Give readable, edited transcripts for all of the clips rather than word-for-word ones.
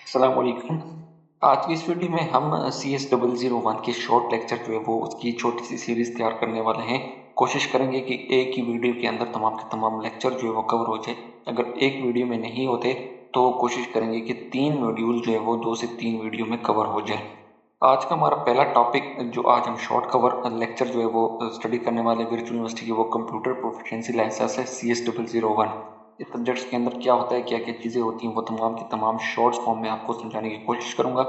अस्सलाम वालेकुम। आज की इस वीडियो में हम C S double zero one की शॉर्ट लेक्चर जो है वो उसकी छोटी सी सीरीज़ तैयार करने वाले हैं। कोशिश करेंगे कि एक ही वीडियो के अंदर तमाम के तमाम लेक्चर जो है वो कवर हो जाए। अगर एक वीडियो में नहीं होते तो कोशिश करेंगे कि 3 मॉड्यूल जो है वो 2 से 3 वीडियो में कवर हो जाए। आज का हमारा पहला टॉपिक जो आज हम शॉर्ट कवर लेक्चर जो है वो स्टडी करने वाले वर्चुअल यूनिवर्सिटी की वो कंप्यूटर प्रोफिशिएंसी लाइसेंस है C S double zero one. इस सब्जेक्ट्स के अंदर क्या होता है, क्या-क्या चीज़ें होती हैं, वो तमाम की तमाम शॉर्ट्स फॉर्म में आपको समझाने की कोशिश करूँगा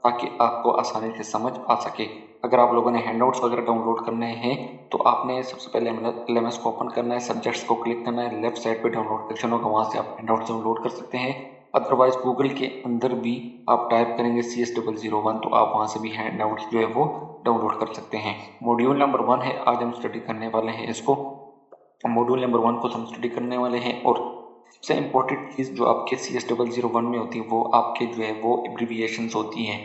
ताकि आपको आसानी से समझ आ सके। अगर आप लोगों ने हैंडआउट्स वगैरह डाउनलोड करने हैं तो आपने सबसे पहले एलएमएस को ओपन करना है, सब्जेक्ट्स को क्लिक करना है, लेफ्ट साइड पे डाउनलोड सेक्शन होगा, वहाँ से आप हैंडआउट्स डाउनलोड कर सकते हैं। अदरवाइज गूगल के अंदर भी आप टाइप करेंगे C S double zero one तो आप वहाँ से भी हैंडआउट्स जो है वो डाउनलोड कर सकते हैं। मॉड्यूल नंबर 1 है, आज हम स्टडी करने वाले हैं इसको। मॉड्यूल नंबर 1 को हम स्टडी करने वाले हैं और सबसे इम्पोर्टेंट चीज़ जो आपके C S double zero one में होती है वो आपके जो है वो एब्रीविएशंस होती हैं।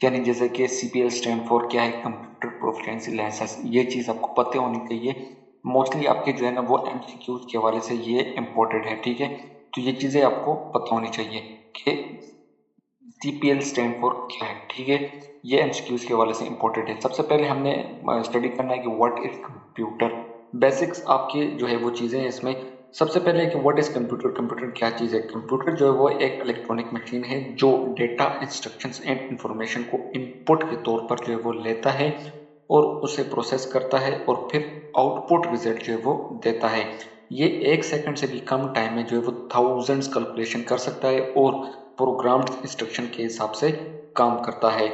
यानी जैसे कि CPL स्टैंड फॉर क्या है, कंप्यूटर प्रोफिशिएंसी लाइसेंस, ये चीज़ आपको पता होनी चाहिए। मोस्टली आपके जो है ना वो एमसीक्यूज के हवाले से ये इम्पोर्टेंट है, ठीक है। तो ये चीज़ें आपको पता होनी चाहिए कि CPL स्टैंड फॉर क्या है, ठीक है। ये एमसीक्यूज के हवाले से इम्पोर्टेंट है। सबसे पहले हमने स्टडी करना है कि व्हाट इज कंप्यूटर। बेसिक्स आपकी जो है वो चीज़ें हैं इसमें। सबसे पहले कि व्हाट इज कंप्यूटर, कंप्यूटर क्या चीज़ है। कंप्यूटर जो है वो एक इलेक्ट्रॉनिक मशीन है जो डेटा, इंस्ट्रक्शंस एंड इंफॉर्मेशन को इनपुट के तौर पर जो है वो लेता है और उसे प्रोसेस करता है और फिर आउटपुट रिजल्ट जो है वो देता है। ये 1 सेकंड से भी कम टाइम में जो है वो थाउजेंड्स कैलकुलेशन कर सकता है और प्रोग्राम्ड इंस्ट्रक्शन के हिसाब से काम करता है।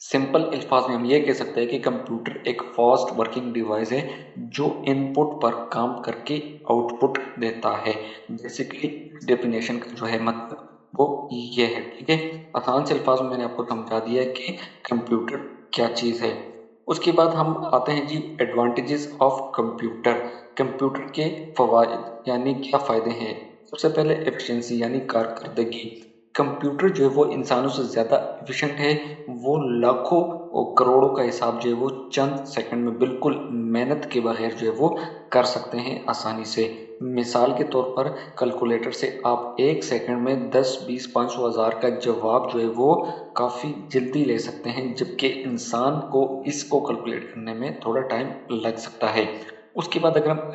सिंपल अल्फाज में हम ये कह सकते हैं कि कंप्यूटर एक फास्ट वर्किंग डिवाइस है जो इनपुट पर काम करके आउटपुट देता है। बेसिकली डेफिनेशन का जो है मतलब वो ये है, ठीक है। आसान से अल्फाज में मैंने आपको समझा दिया है कि कंप्यूटर क्या चीज़ है। उसके बाद हम आते हैं जी एडवांटेजेस ऑफ कंप्यूटर। कंप्यूटर के फवायद यानी क्या फ़ायदे हैं। सबसे पहले एफिशिएंसी यानी कारकर्दगी। कंप्यूटर जो है वो इंसानों से ज़्यादा एफिशिएंट है। वो लाखों और करोड़ों का हिसाब जो है वो चंद सेकंड में बिल्कुल मेहनत के बगैर जो है वो कर सकते हैं आसानी से। मिसाल के तौर पर कैलकुलेटर से आप 1 सेकंड में 10, 20, 500, 1000 का जवाब जो है वो काफ़ी जल्दी ले सकते हैं, जबकि इंसान को इसको कैलकुलेट करने में थोड़ा टाइम लग सकता है। उसके बाद अगर हम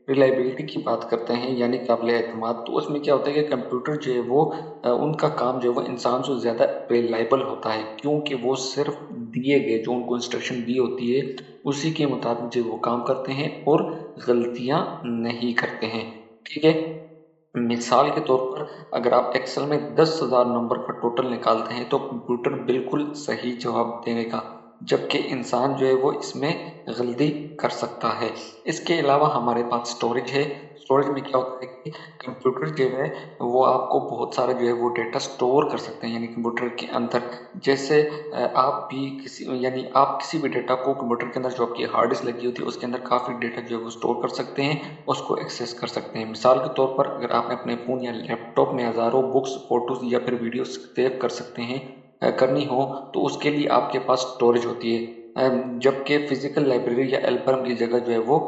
रिलायबिलिटी की बात करते हैं यानी काबिल एतमाद, तो उसमें क्या होता है कि कंप्यूटर जो है वो उनका काम जो है वो इंसान से ज़्यादा रिलायबल होता है, क्योंकि वो सिर्फ दिए गए जो उनको इंस्ट्रक्शन दी होती है उसी के मुताबिक जो वो काम करते हैं और गलतियाँ नहीं करते हैं, ठीक है। मिसाल के तौर पर अगर आप एक्सेल में 10,000 नंबर का टोटल निकालते हैं तो कंप्यूटर बिल्कुल सही जवाब देगा, जबकि इंसान जो है वो इसमें गलती कर सकता है। इसके अलावा हमारे पास स्टोरेज है। स्टोरेज में क्या होता है कि कंप्यूटर जो है वो आपको बहुत सारा जो है वो डेटा स्टोर कर सकते हैं, यानी कंप्यूटर के अंदर। जैसे आप भी किसी यानी आप किसी भी डेटा को कंप्यूटर के अंदर जो आपकी हार्ड डिस्क लगी होती है उसके अंदर काफ़ी डेटा जो है वो स्टोर कर सकते हैं, उसको एक्सेस कर सकते हैं। मिसाल के तौर पर अगर आपने अपने फ़ोन या लैपटॉप में हज़ारों बुक्स, फ़ोटोज़ या फिर वीडियोज़ सेव कर सकते हैं करनी हो तो उसके लिए आपके पास स्टोरेज होती है। जबकि फिज़िकल लाइब्रेरी या एल्बम की जगह जो है वो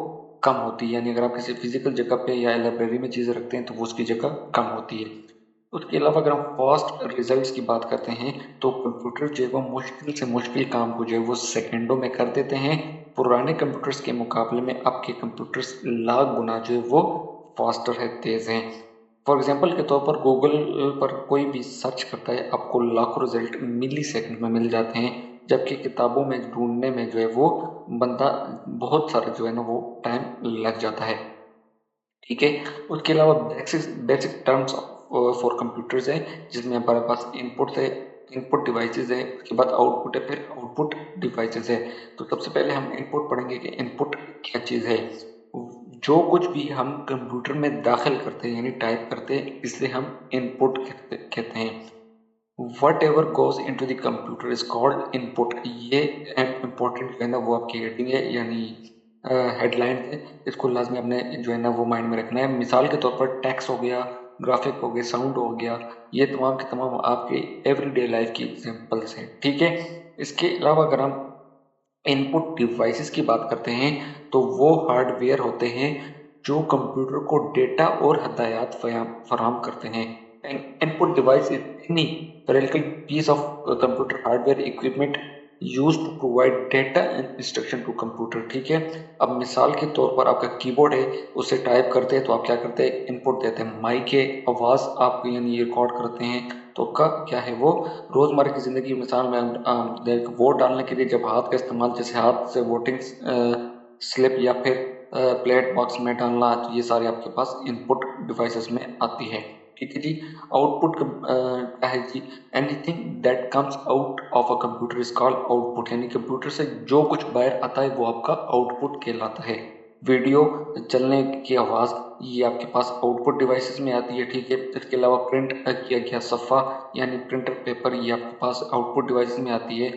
कम होती है, यानी अगर आप किसी फिज़िकल जगह पे या लाइब्रेरी में चीज़ें रखते हैं तो वो उसकी जगह कम होती है। उसके अलावा अगर हम फास्ट रिजल्ट्स की बात करते हैं तो कंप्यूटर जो है वो मुश्किल से मुश्किल काम को जो है वो सेकंडों में कर देते हैं। पुराने कंप्यूटर्स के मुकाबले में आपके कंप्यूटर्स लाख गुना जो है वो फास्टर है, तेज़ हैं। फॉर एग्जांपल के तौर पर गूगल पर कोई भी सर्च करता है आपको लाखों रिजल्ट मिली सेकंड में मिल जाते हैं, जबकि किताबों में ढूंढने में जो है वो बंदा बहुत सारा जो है ना वो टाइम लग जाता है, ठीक है। उसके अलावा basic basic terms for computers है जिसमें हमारे पास इनपुट है, इनपुट डिवाइसेस है, उसके बाद आउटपुट है, फिर आउटपुट डिवाइसेस है। तो सबसे पहले हम इनपुट पढ़ेंगे कि इनपुट क्या चीज़ है। जो कुछ भी हम कंप्यूटर में दाखिल करते हैं यानी टाइप करते हैं इसे हम इनपुट कहते हैं। Whatever goes into the computer is called input. ये इम्पोर्टेंट जो है ना वो आपकी हेडिंग है यानी हेडलाइन है, इसको लाजमी आपने जो है ना वो माइंड में रखना है। मिसाल के तौर पर टेक्स्ट हो गया, ग्राफिक हो गया, साउंड हो गया, ये तमाम के तमाम आपके एवरीडे लाइफ की एग्जांपल्स हैं, ठीक है। इसके अलावा अगर हम इनपुट डिवाइसेस की बात करते हैं तो वो हार्डवेयर होते हैं जो कंप्यूटर को डेटा और हदायत फराहम करते हैं। An input device is any theoretical piece of computer hardware equipment used to provide data and instruction to computer। ठीक है, अब मिसाल के तौर पर आपका कीबोर्ड है, उसे टाइप करते हैं तो आप क्या करते हैं, इनपुट देते हैं। माइक है, आवाज़ आप यानी रिकॉर्ड करते हैं तो आपका क्या है वो रोज़मर्रा की ज़िंदगी की मिसाल में वोट डालने के लिए जब हाथ का इस्तेमाल, जैसे हाथ से वोटिंग स्लिप या फिर प्लेट बॉक्स में डालना, तो ये सारे आपके पास इनपुट डिवाइसेस में आती है। ठीक है जी। आउटपुट क्या है जी, anything that comes out of a computer is called output, यानी कंप्यूटर से जो कुछ बाहर आता है वो आपका आउटपुट कहलाता है। वीडियो चलने की आवाज़, ये आपके पास आउटपुट डिवाइसेस में आती है। ठीक है, इसके अलावा प्रिंट किया गया सफ़ा यानी प्रिंटर पेपर, ये आपके पास आउटपुट डिवाइसेस में आती है।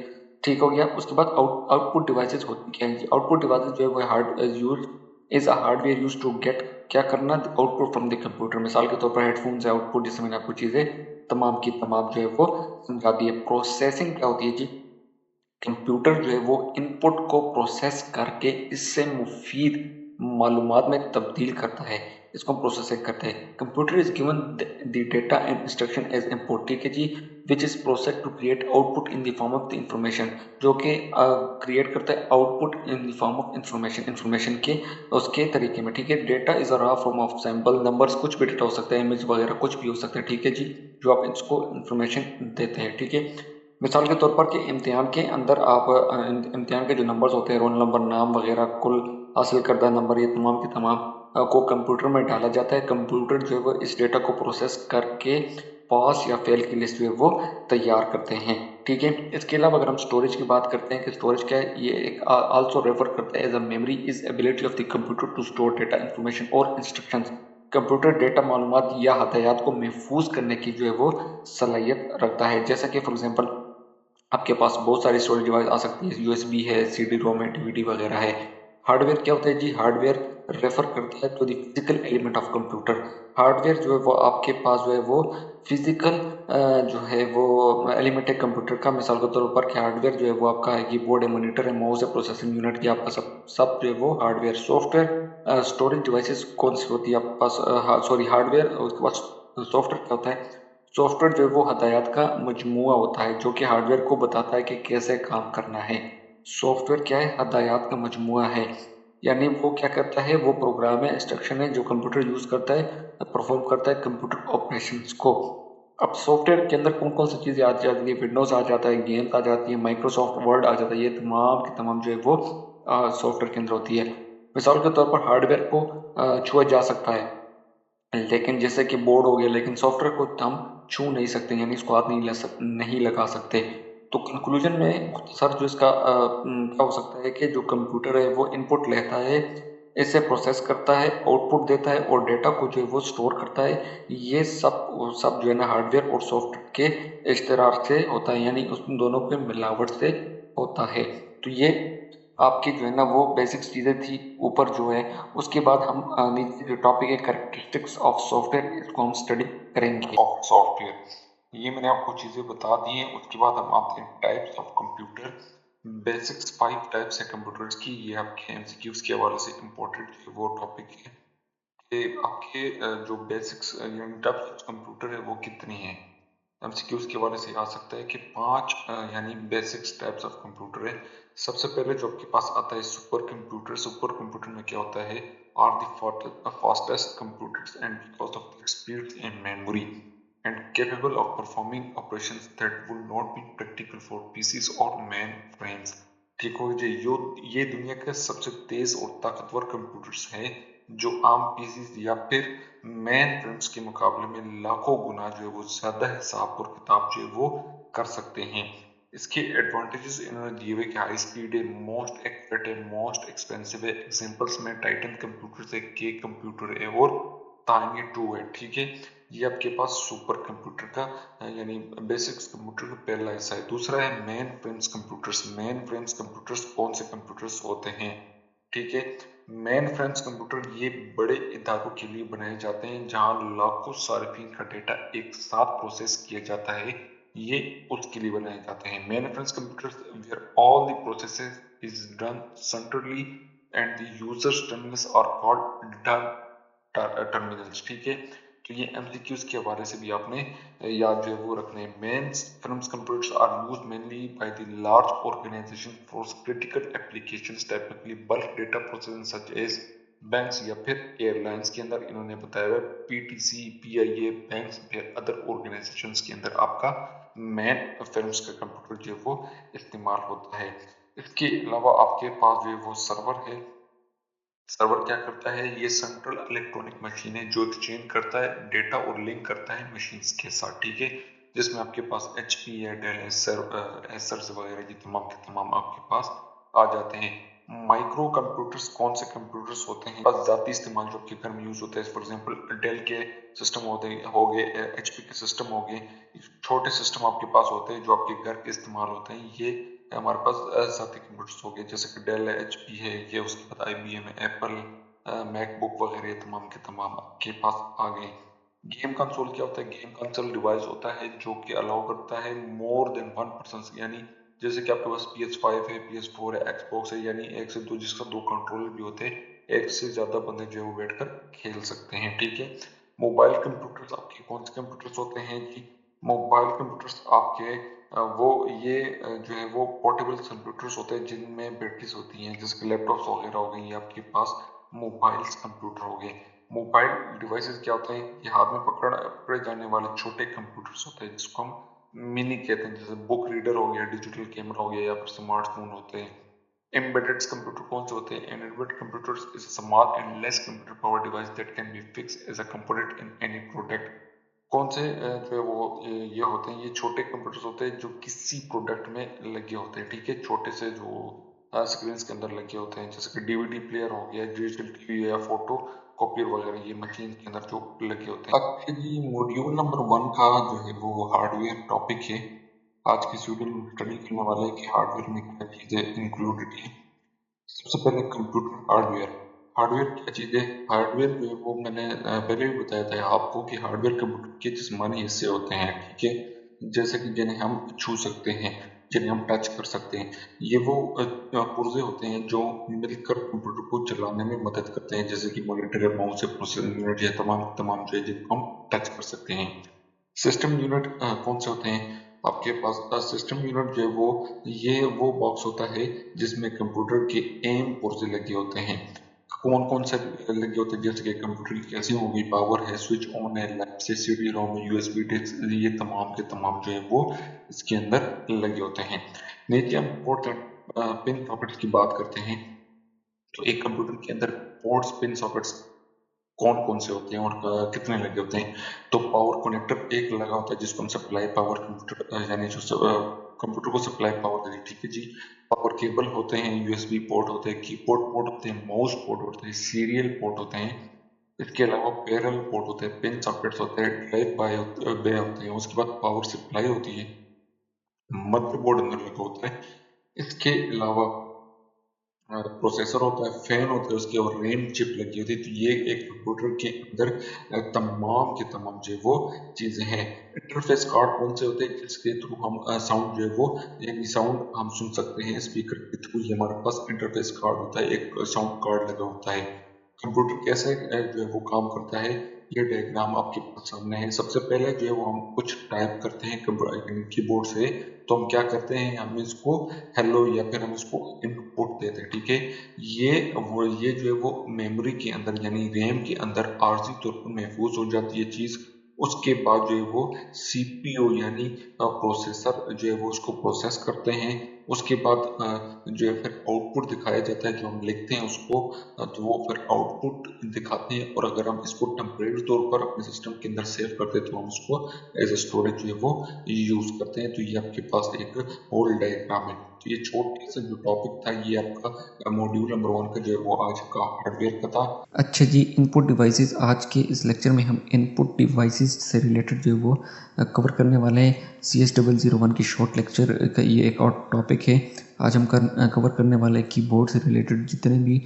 ठीक हो गया। उसके बाद आउटपुट डिवाइसेस होती क्या है, आउटपुट डिवाइसेस जो है वो hard use is a hardware use to get क्या करना, आउटपुट फ्रॉम द कंप्यूटर। मिसाल के तौर पर हेडफोन से आउटपुट, जिससे मैंने आपको चीज़ें तमाम की तमाम जो है वो समझा दी है। प्रोसेसिंग क्या होती है जी, कंप्यूटर जो है वो इनपुट को प्रोसेस करके इससे मुफीद मालूमात में तब्दील करता है, इसको प्रोसेसिंग करते हैं। Computer is given the data and instruction as input, ठीक है जी, which is process to create output in the form of the information, जो कि क्रिएट करता है output in the form of information के उसके तरीके में। ठीक है, data is a raw form of sample numbers, कुछ भी डेटा हो सकता है, इमेज वगैरह कुछ भी हो सकता है। ठीक है जी, जो आप इसको इंफॉर्मेशन देते हैं। ठीक है, मिसाल के तौर पर कि इम्तिहान के अंदर आप इम्तिहान के जो नंबर्स होते हैं, रोल नंबर, नाम वगैरह, कुल हासिल करदा नंबर, ये तमाम के तमाम को कंप्यूटर में डाला जाता है। कंप्यूटर जो है वो इस डेटा को प्रोसेस करके पास या फेल की लिस्ट जो है वो तैयार करते हैं। ठीक है, इसके अलावा अगर हम स्टोरेज की बात करते हैं कि स्टोरेज क्या है, ये एक आल्सो रेफर करता है as a memory is ability of the computer to store data, information और इंस्ट्रक्शंस। कंप्यूटर डेटा मालूमात या हदायत को महफूज करने की जो है वो सलाहियत रखता है। जैसा कि फॉर एग्जांपल आपके पास बहुत सारी स्टोरेज डिवाइस आ सकती है, यूएसबी है, सीडी रोम है, डीवीडी वगैरह है। हार्डवेयर क्या होता है जी, हार्डवेयर रेफर करता है to the physical element of computer. Hardware जो है वो आपके पास जो है वो फिजिकल जो है वो एलिमेंट है कंप्यूटर का। मिसाल के तौर पर क्या हार्डवेयर जो है वो आपका है, कीबोर्ड है, मॉनिटर है, माउस है, प्रोसेसिंग यूनिट, ये आपका सब सब जो है वो हार्डवेयर। सॉफ्टवेयर स्टोरेज डिवाइसेस कौन सी होती है आपके पास, सॉरी हार्डवेयर, उसके बाद सॉफ्टवेयर क्या होता है, सॉफ्टवेयर जो है वो हदायत का मजमूआ होता है जो कि हार्डवेयर को बताता है कि कैसे काम करना है। सॉफ्टवेयर क्या है, हदायत का मजमूआ है, यानी वो क्या करता है, वो प्रोग्राम है, इंस्ट्रक्शन है जो कंप्यूटर यूज करता है, परफॉर्म करता है कंप्यूटर ऑपरेशंस को। अब सॉफ्टवेयर के अंदर कौन कौन सी चीज़ें आ जाती है, विंडोज़ आ जाता है, गेम्स आ जाती है, माइक्रोसॉफ्ट वर्ड आ जाता है, ये तमाम की तमाम जो है वो सॉफ्टवेयर के अंदर होती है। मिसाल के तौर पर हार्डवेयर को छुआ जा सकता है, लेकिन जैसे कि बोर्ड हो गया, लेकिन सॉफ्टवेयर को हम छू नहीं सकते, यानी इसको हाथ नहीं लगा सकते। तो कंक्लूजन में सर जो इसका क्या हो सकता है कि जो कंप्यूटर है वो इनपुट लेता है, इसे प्रोसेस करता है, आउटपुट देता है और डेटा को जो है वो स्टोर करता है। ये सब सब जो है ना हार्डवेयर और सॉफ्टवेयर के इश्तराक से होता है, यानी उन दोनों के मिलावट से होता है। तो ये आपकी जो है ना वो बेसिक्स चीज़ें थी ऊपर जो है। उसके बाद हम नीचे जो टॉपिक है कैरेक्टरिस्टिक्स ऑफ सॉफ्टवेयर, इसको हम स्टडी करेंगे। ऑफ सॉफ्टवेयर, ये मैंने आपको चीजें बता दी हैं। उसके बाद हम आते हैं types of computer. Basics 5 types है कंप्यूटर्स की, ये आपके एमसीक्यूज के हवाले से इम्पोर्टेंट वो टॉपिक है कि आपके जो बेसिक्स यानी टाइप्स ऑफ कंप्यूटर है वो कितनी है। एमसीक्यूज के हवाले से आ सकता है कि 5 यानी बेसिक्स टाइप्स ऑफ कंप्यूटर है। सबसे पहले जो आपके पास आता है सुपर कंप्यूटर। सुपर कंप्यूटर में क्या होता है, are the fastest computers and because of the speed and memory and capable of performing operations that would not be practical for PCs or mainframes। ठीक हो जी, ये दुनिया के सबसे तेज और ताकतवर कंप्यूटर्स हैं जो आम पीसी या फिर मेन फ्रेम्स के मुकाबले में लाखों गुना जो है वो ज्यादा हिसाब और किताब जो है वो कर सकते हैं। इसके एडवांटेजेस इन्होंने दिए हुए कि हाई स्पीड है, मोस्ट एक्यूरेट है, मोस्ट एक्सपेंसिव है। एग्जांपल्स में टाइटन कंप्यूटर है, के कंप्यूटर है और तांगे 2 है। ठीक है, ये आपके पास सुपर कंप्यूटर का यानी बेसिक्स कंप्यूटर का पहला हिस्सा है। दूसरा है main frames computers. Main frames computers कौन से कंप्यूटर्स होते हैं, ठीक है, मेन फ्रेम्स कंप्यूटर ये बड़े इदारों के लिए बनाए जाते हैं जहां लाखों सार्फिन का डेटा एक साथ प्रोसेस किया जाता है, ये उसके लिए बनाए जाते हैं। Mainframes computers where all the processes is done centrally and the users terminals are called terminals. ठीक है, तो ये MCQs के हवाले से भी आपने याद जो है वो रखने हैं। Mainframes computers are used mainly by the large organisation for critical applications, typically bulk data processing such as banks या फिर एयरलाइंस के अंदर इन्होंने बताया है PTC, PIA, बैंक्स फिर अदर ऑर्गेनाइजेशंस के अंदर आपका मेन फिल्म्स का कंप्यूटर जो है वो इस्तेमाल होता है। इसके अलावा आपके पास जो है वो सर्वर है। सर्वर क्या करता है, ये सेंट्रल इलेक्ट्रॉनिक मशीन है जो एक्सचेंज करता है डेटा और लिंक करता है मशीन्स के साथ, ठीक है। जिसमें आपके पास HP है, डेल है, एसर्स वगैरह ये तमाम के तमाम आपके पास आ जाते हैं। माइक्रो कंप्यूटर्स कौन से कंप्यूटर्स होते हैं बस जाती इस्तेमाल जो आपके घर में यूज होता है, फॉर एग्जांपल डेल के सिस्टम हो गए, HP के सिस्टम हो गए, छोटे सिस्टम आपके पास होते हैं जो आपके घर के इस्तेमाल होते हैं। ये हमारे पास जाती कंप्यूटर्स हो गए जैसे कि डेल है, HP है, ये उसके बाद IBM है, एप्पल, मैकबुक वगैरह तमाम के तमाम आपके पास आ गए। गेम कंसोल क्या होता है, गेम कंसोल डिवाइस होता है जो कि अलाउ करता है मोर देन वन पर्सन, यानी जैसे कि आपके पास PS5 है, PS4 है, Xbox है, यानी एक से दो, जिसका दो कंट्रोलर भी होते हैं, एक से ज्यादा बंदे जो है वो बैठकर खेल सकते हैं, ठीक है। मोबाइल कंप्यूटर्स आपके कौन से कंप्यूटर्स होते हैं जी, मोबाइल कंप्यूटर्स आपके वो ये जो है वो पोर्टेबल कंप्यूटर्स होते हैं जिनमें बैटरीज होती हैं, जैसे कि लैपटॉप्स वगैरह हो गई, आपके पास मोबाइल्स कंप्यूटर हो गए। मोबाइल डिवाइसेस क्या होते हैं, ये हाथ में पकड़े जाने वाले छोटे कंप्यूटर्स होते हैं जिसको हम मिनी कहते हैं, जैसे बुक रीडर हो गया, डिजिटल कैमरा हो गया या फिर स्मार्टफोन होते हैं। एम्बेडेड कंप्यूटर कौन से होते हैं, embedded computers is a small and less computer power device that can be fixed as a component in any product. कौन से जो है वो ये होते हैं, ये छोटे कंप्यूटर्स होते हैं जो किसी प्रोडक्ट में लगे होते हैं, ठीक है। छोटे से जो स्क्रीन के अंदर लगे होते हैं, जैसे कि DVD प्लेयर हो गया, डिजिटल TV या फोटो कॉपियर वगैरह, ये मशीन के अंदर जो लगे होते हैं। अच्छा जी, मॉड्यूल नंबर 1 का जो है वो हार्डवेयर टॉपिक है। आज की वीडियो में स्टडी करने वाले हैं कि हार्डवेयर में क्या चीजें इंक्लूडेड है। सबसे पहले कंप्यूटर हार्डवेयर। हार्डवेयर क्या चीज है, हार्डवेयर जो है वो मैंने पहले भी बताया था आपको कि हार्डवेयर कंप्यूटर के जिस्मानी हिस्से होते हैं, ठीक है। जैसे कि जिन्हें हम छू सकते हैं, जिन्हें हम टच कर सकते हैं, ये वो पुर्जे होते हैं जो मिलकर कंप्यूटर को चलाने में मदद करते हैं, जैसे कि मॉनिटर, माउस, प्रोसेसर यूनिट, या तमाम तमाम जो है जिनको हम टच कर सकते हैं। सिस्टम यूनिट कौन से होते हैं, आपके पास सिस्टम यूनिट जो है वो ये वो बॉक्स होता है जिसमें कंप्यूटर के एम पुर्जे लगे होते हैं। कौन कौन से लगे होते हैं, जैसे कि कंप्यूटर की कैसी होगी, पावर है, स्विच ऑन है, लैब से CD रोम, USB डिस्क, ये तमाम के तमाम जो है वो इसके अंदर लगे होते हैं। नीचे हम पोर्ट पिन सॉकेट्स की बात करते हैं। तो एक कंप्यूटर के अंदर पोर्ट्स पिन सॉकेट्स कौन कौन से होते हैं और कितने लगे होते हैं। तो पावर कनेक्टर एक लगा होता है जिसको हम सप्लाई पावर कंप्यूटर यानी जो कंप्यूटर को सप्लाई पावर देती है, ठीक है जी। पावर केबल होते हैं, USB पोर्ट होते हैं, कीबोर्ड पोर्ट होते हैं, माउस पोर्ट होते हैं, सीरियल पोर्ट होते हैं। इसके अलावा पैरेलल पोर्ट होते हैं, पिन सॉकेट्स होते हैं, ड्राइव बे होते हैं, उसके बाद पावर सप्लाई होती है, मदरबोर्ड अंदर लगा होता है। इसके अलावा प्रोसेसर होता है, फैन होता है उसके, और रैम चिप लगी होती है। तो ये एक कंप्यूटर के अंदर तमाम के तमाम जो है वो चीजें हैं। इंटरफेस कार्ड कौन से होते हैं, जिसके थ्रू हम साउंड जो है वो यानी साउंड हम सुन सकते हैं स्पीकर के थ्रू, ये हमारे पास इंटरफेस कार्ड होता है, एक साउंड कार्ड लगा होता है। कंप्यूटर कैसे जो है वो काम करता है, ये डायग्राम आपके पास सामने है। सबसे पहले जो है वो हम कुछ टाइप करते हैं कीबोर्ड से, तो हम क्या करते हैं, हम इसको हेलो या फिर हम इसको इनपुट देते हैं, ठीक है। ये जो है वो मेमोरी के अंदर यानी रैम के अंदर आर्जी तौर पर महफूज हो जाती है चीज। उसके बाद जो है वो CPU यानी प्रोसेसर जो है वो उसको प्रोसेस करते हैं। उसके बाद जो है फिर आउटपुट दिखाया जाता है, जो हम लिखते हैं उसको, तो वो फिर आउटपुट दिखाते हैं। और अगर हम इसको टेम्परेरी तौर पर अपने सिस्टम के अंदर सेव करते हैं तो हम उसको एज ए स्टोरेज जो है वो यूज करते हैं। तो ये आपके पास एक होल डायग्राम है। तो ये छोटा सा जो टॉपिक था ये आपका मॉड्यूल नंबर 1 का जो है वो आज का हार्डवेयर का था। अच्छा जी, इनपुट डिवाइसेस। आज के इस लेक्चर में हम इनपुट डिवाइसेस से रिलेटेड जो है वो कवर करने वाले हैं। CS001 की शॉर्ट लेक्चर का ये एक और टॉपिक है। आज हम कवर करने वाले हैं कीबोर्ड से रिलेटेड जितने भी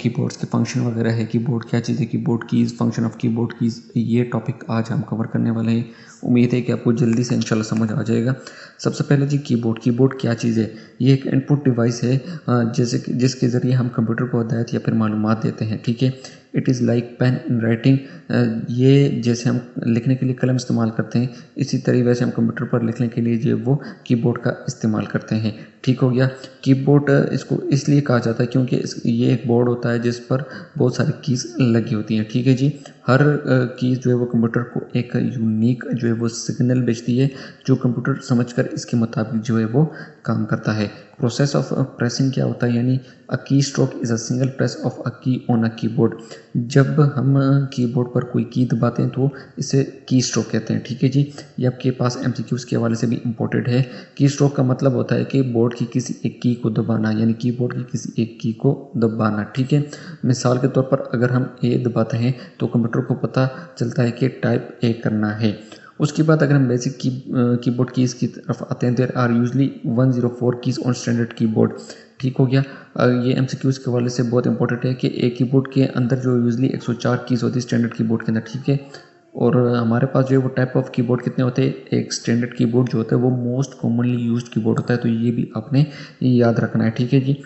कीबोर्ड्स के फंक्शन वगैरह है, कीबोर्ड क्या चीज़ है, keyboard keys, function of keyboard keys, ये टॉपिक आज हम कवर करने वाले हैं। उम्मीद है कि आपको जल्दी से इंशाल्लाह समझ आ जाएगा। सबसे पहले जी, कीबोर्ड क्या चीज़ है। ये एक इनपुट डिवाइस है जैसे कि जिसके ज़रिए हम कंप्यूटर को हदायत या फिर मालूमात देते हैं, ठीक है। It is like pain in writing. ये जैसे हम लिखने के लिए कलम इस्तेमाल करते हैं, इसी तरह वैसे हम कंप्यूटर पर लिखने के लिए जो वो कीबोर्ड का इस्तेमाल करते हैं। ठीक हो गया। कीबोर्ड इसको इसलिए कहा जाता है क्योंकि ये एक बोर्ड होता है जिस पर बहुत सारी कीज़ लगी होती हैं। ठीक है जी। हर कीज़ जो है वो कंप्यूटर को एक यूनिक जो है वो सिग्नल भेजती है, जो कंप्यूटर समझकर इसके मुताबिक जो है वो काम करता है। प्रोसेस ऑफ प्रेसिंग क्या होता है, यानी अ की stroke is a single press of a की ऑन अ कीबोर्ड। जब हम कीबोर्ड पर कोई की दबाते हैं तो इसे की स्ट्रोक कहते हैं। ठीक है जी। ये आपके पास एमसीक्यूज़ के हवाले से भी इम्पोर्टेंट है। की स्ट्रोक का मतलब होता है कि बोर्ड की किसी एक की को दबाना, यानी कीबोर्ड की किसी एक की को दबाना। ठीक है। मिसाल के तौर पर अगर हम ए दबाते हैं तो कंप्यूटर को पता चलता है कि टाइप ए करना है। उसके बाद अगर हम बेसिक कीबोर्ड कीज़ की तरफ आते हैं, there are usually 104 keys on standard keyboard. ठीक हो गया। ये एमसीक्यूज़ के हवाले से बहुत इंपॉर्टेंट है कि एक कीबोर्ड के अंदर जो यूजली 104 कीज़ होती है स्टैंडर्ड कीबोर्ड के अंदर। ठीक है। और हमारे पास जो है वो टाइप ऑफ कीबोर्ड कितने होते हैं, एक स्टैंडर्ड कीबोर्ड जो होता है वो मोस्ट कॉमनली यूज्ड कीबोर्ड होता है, तो ये भी आपने याद रखना है। ठीक है जी।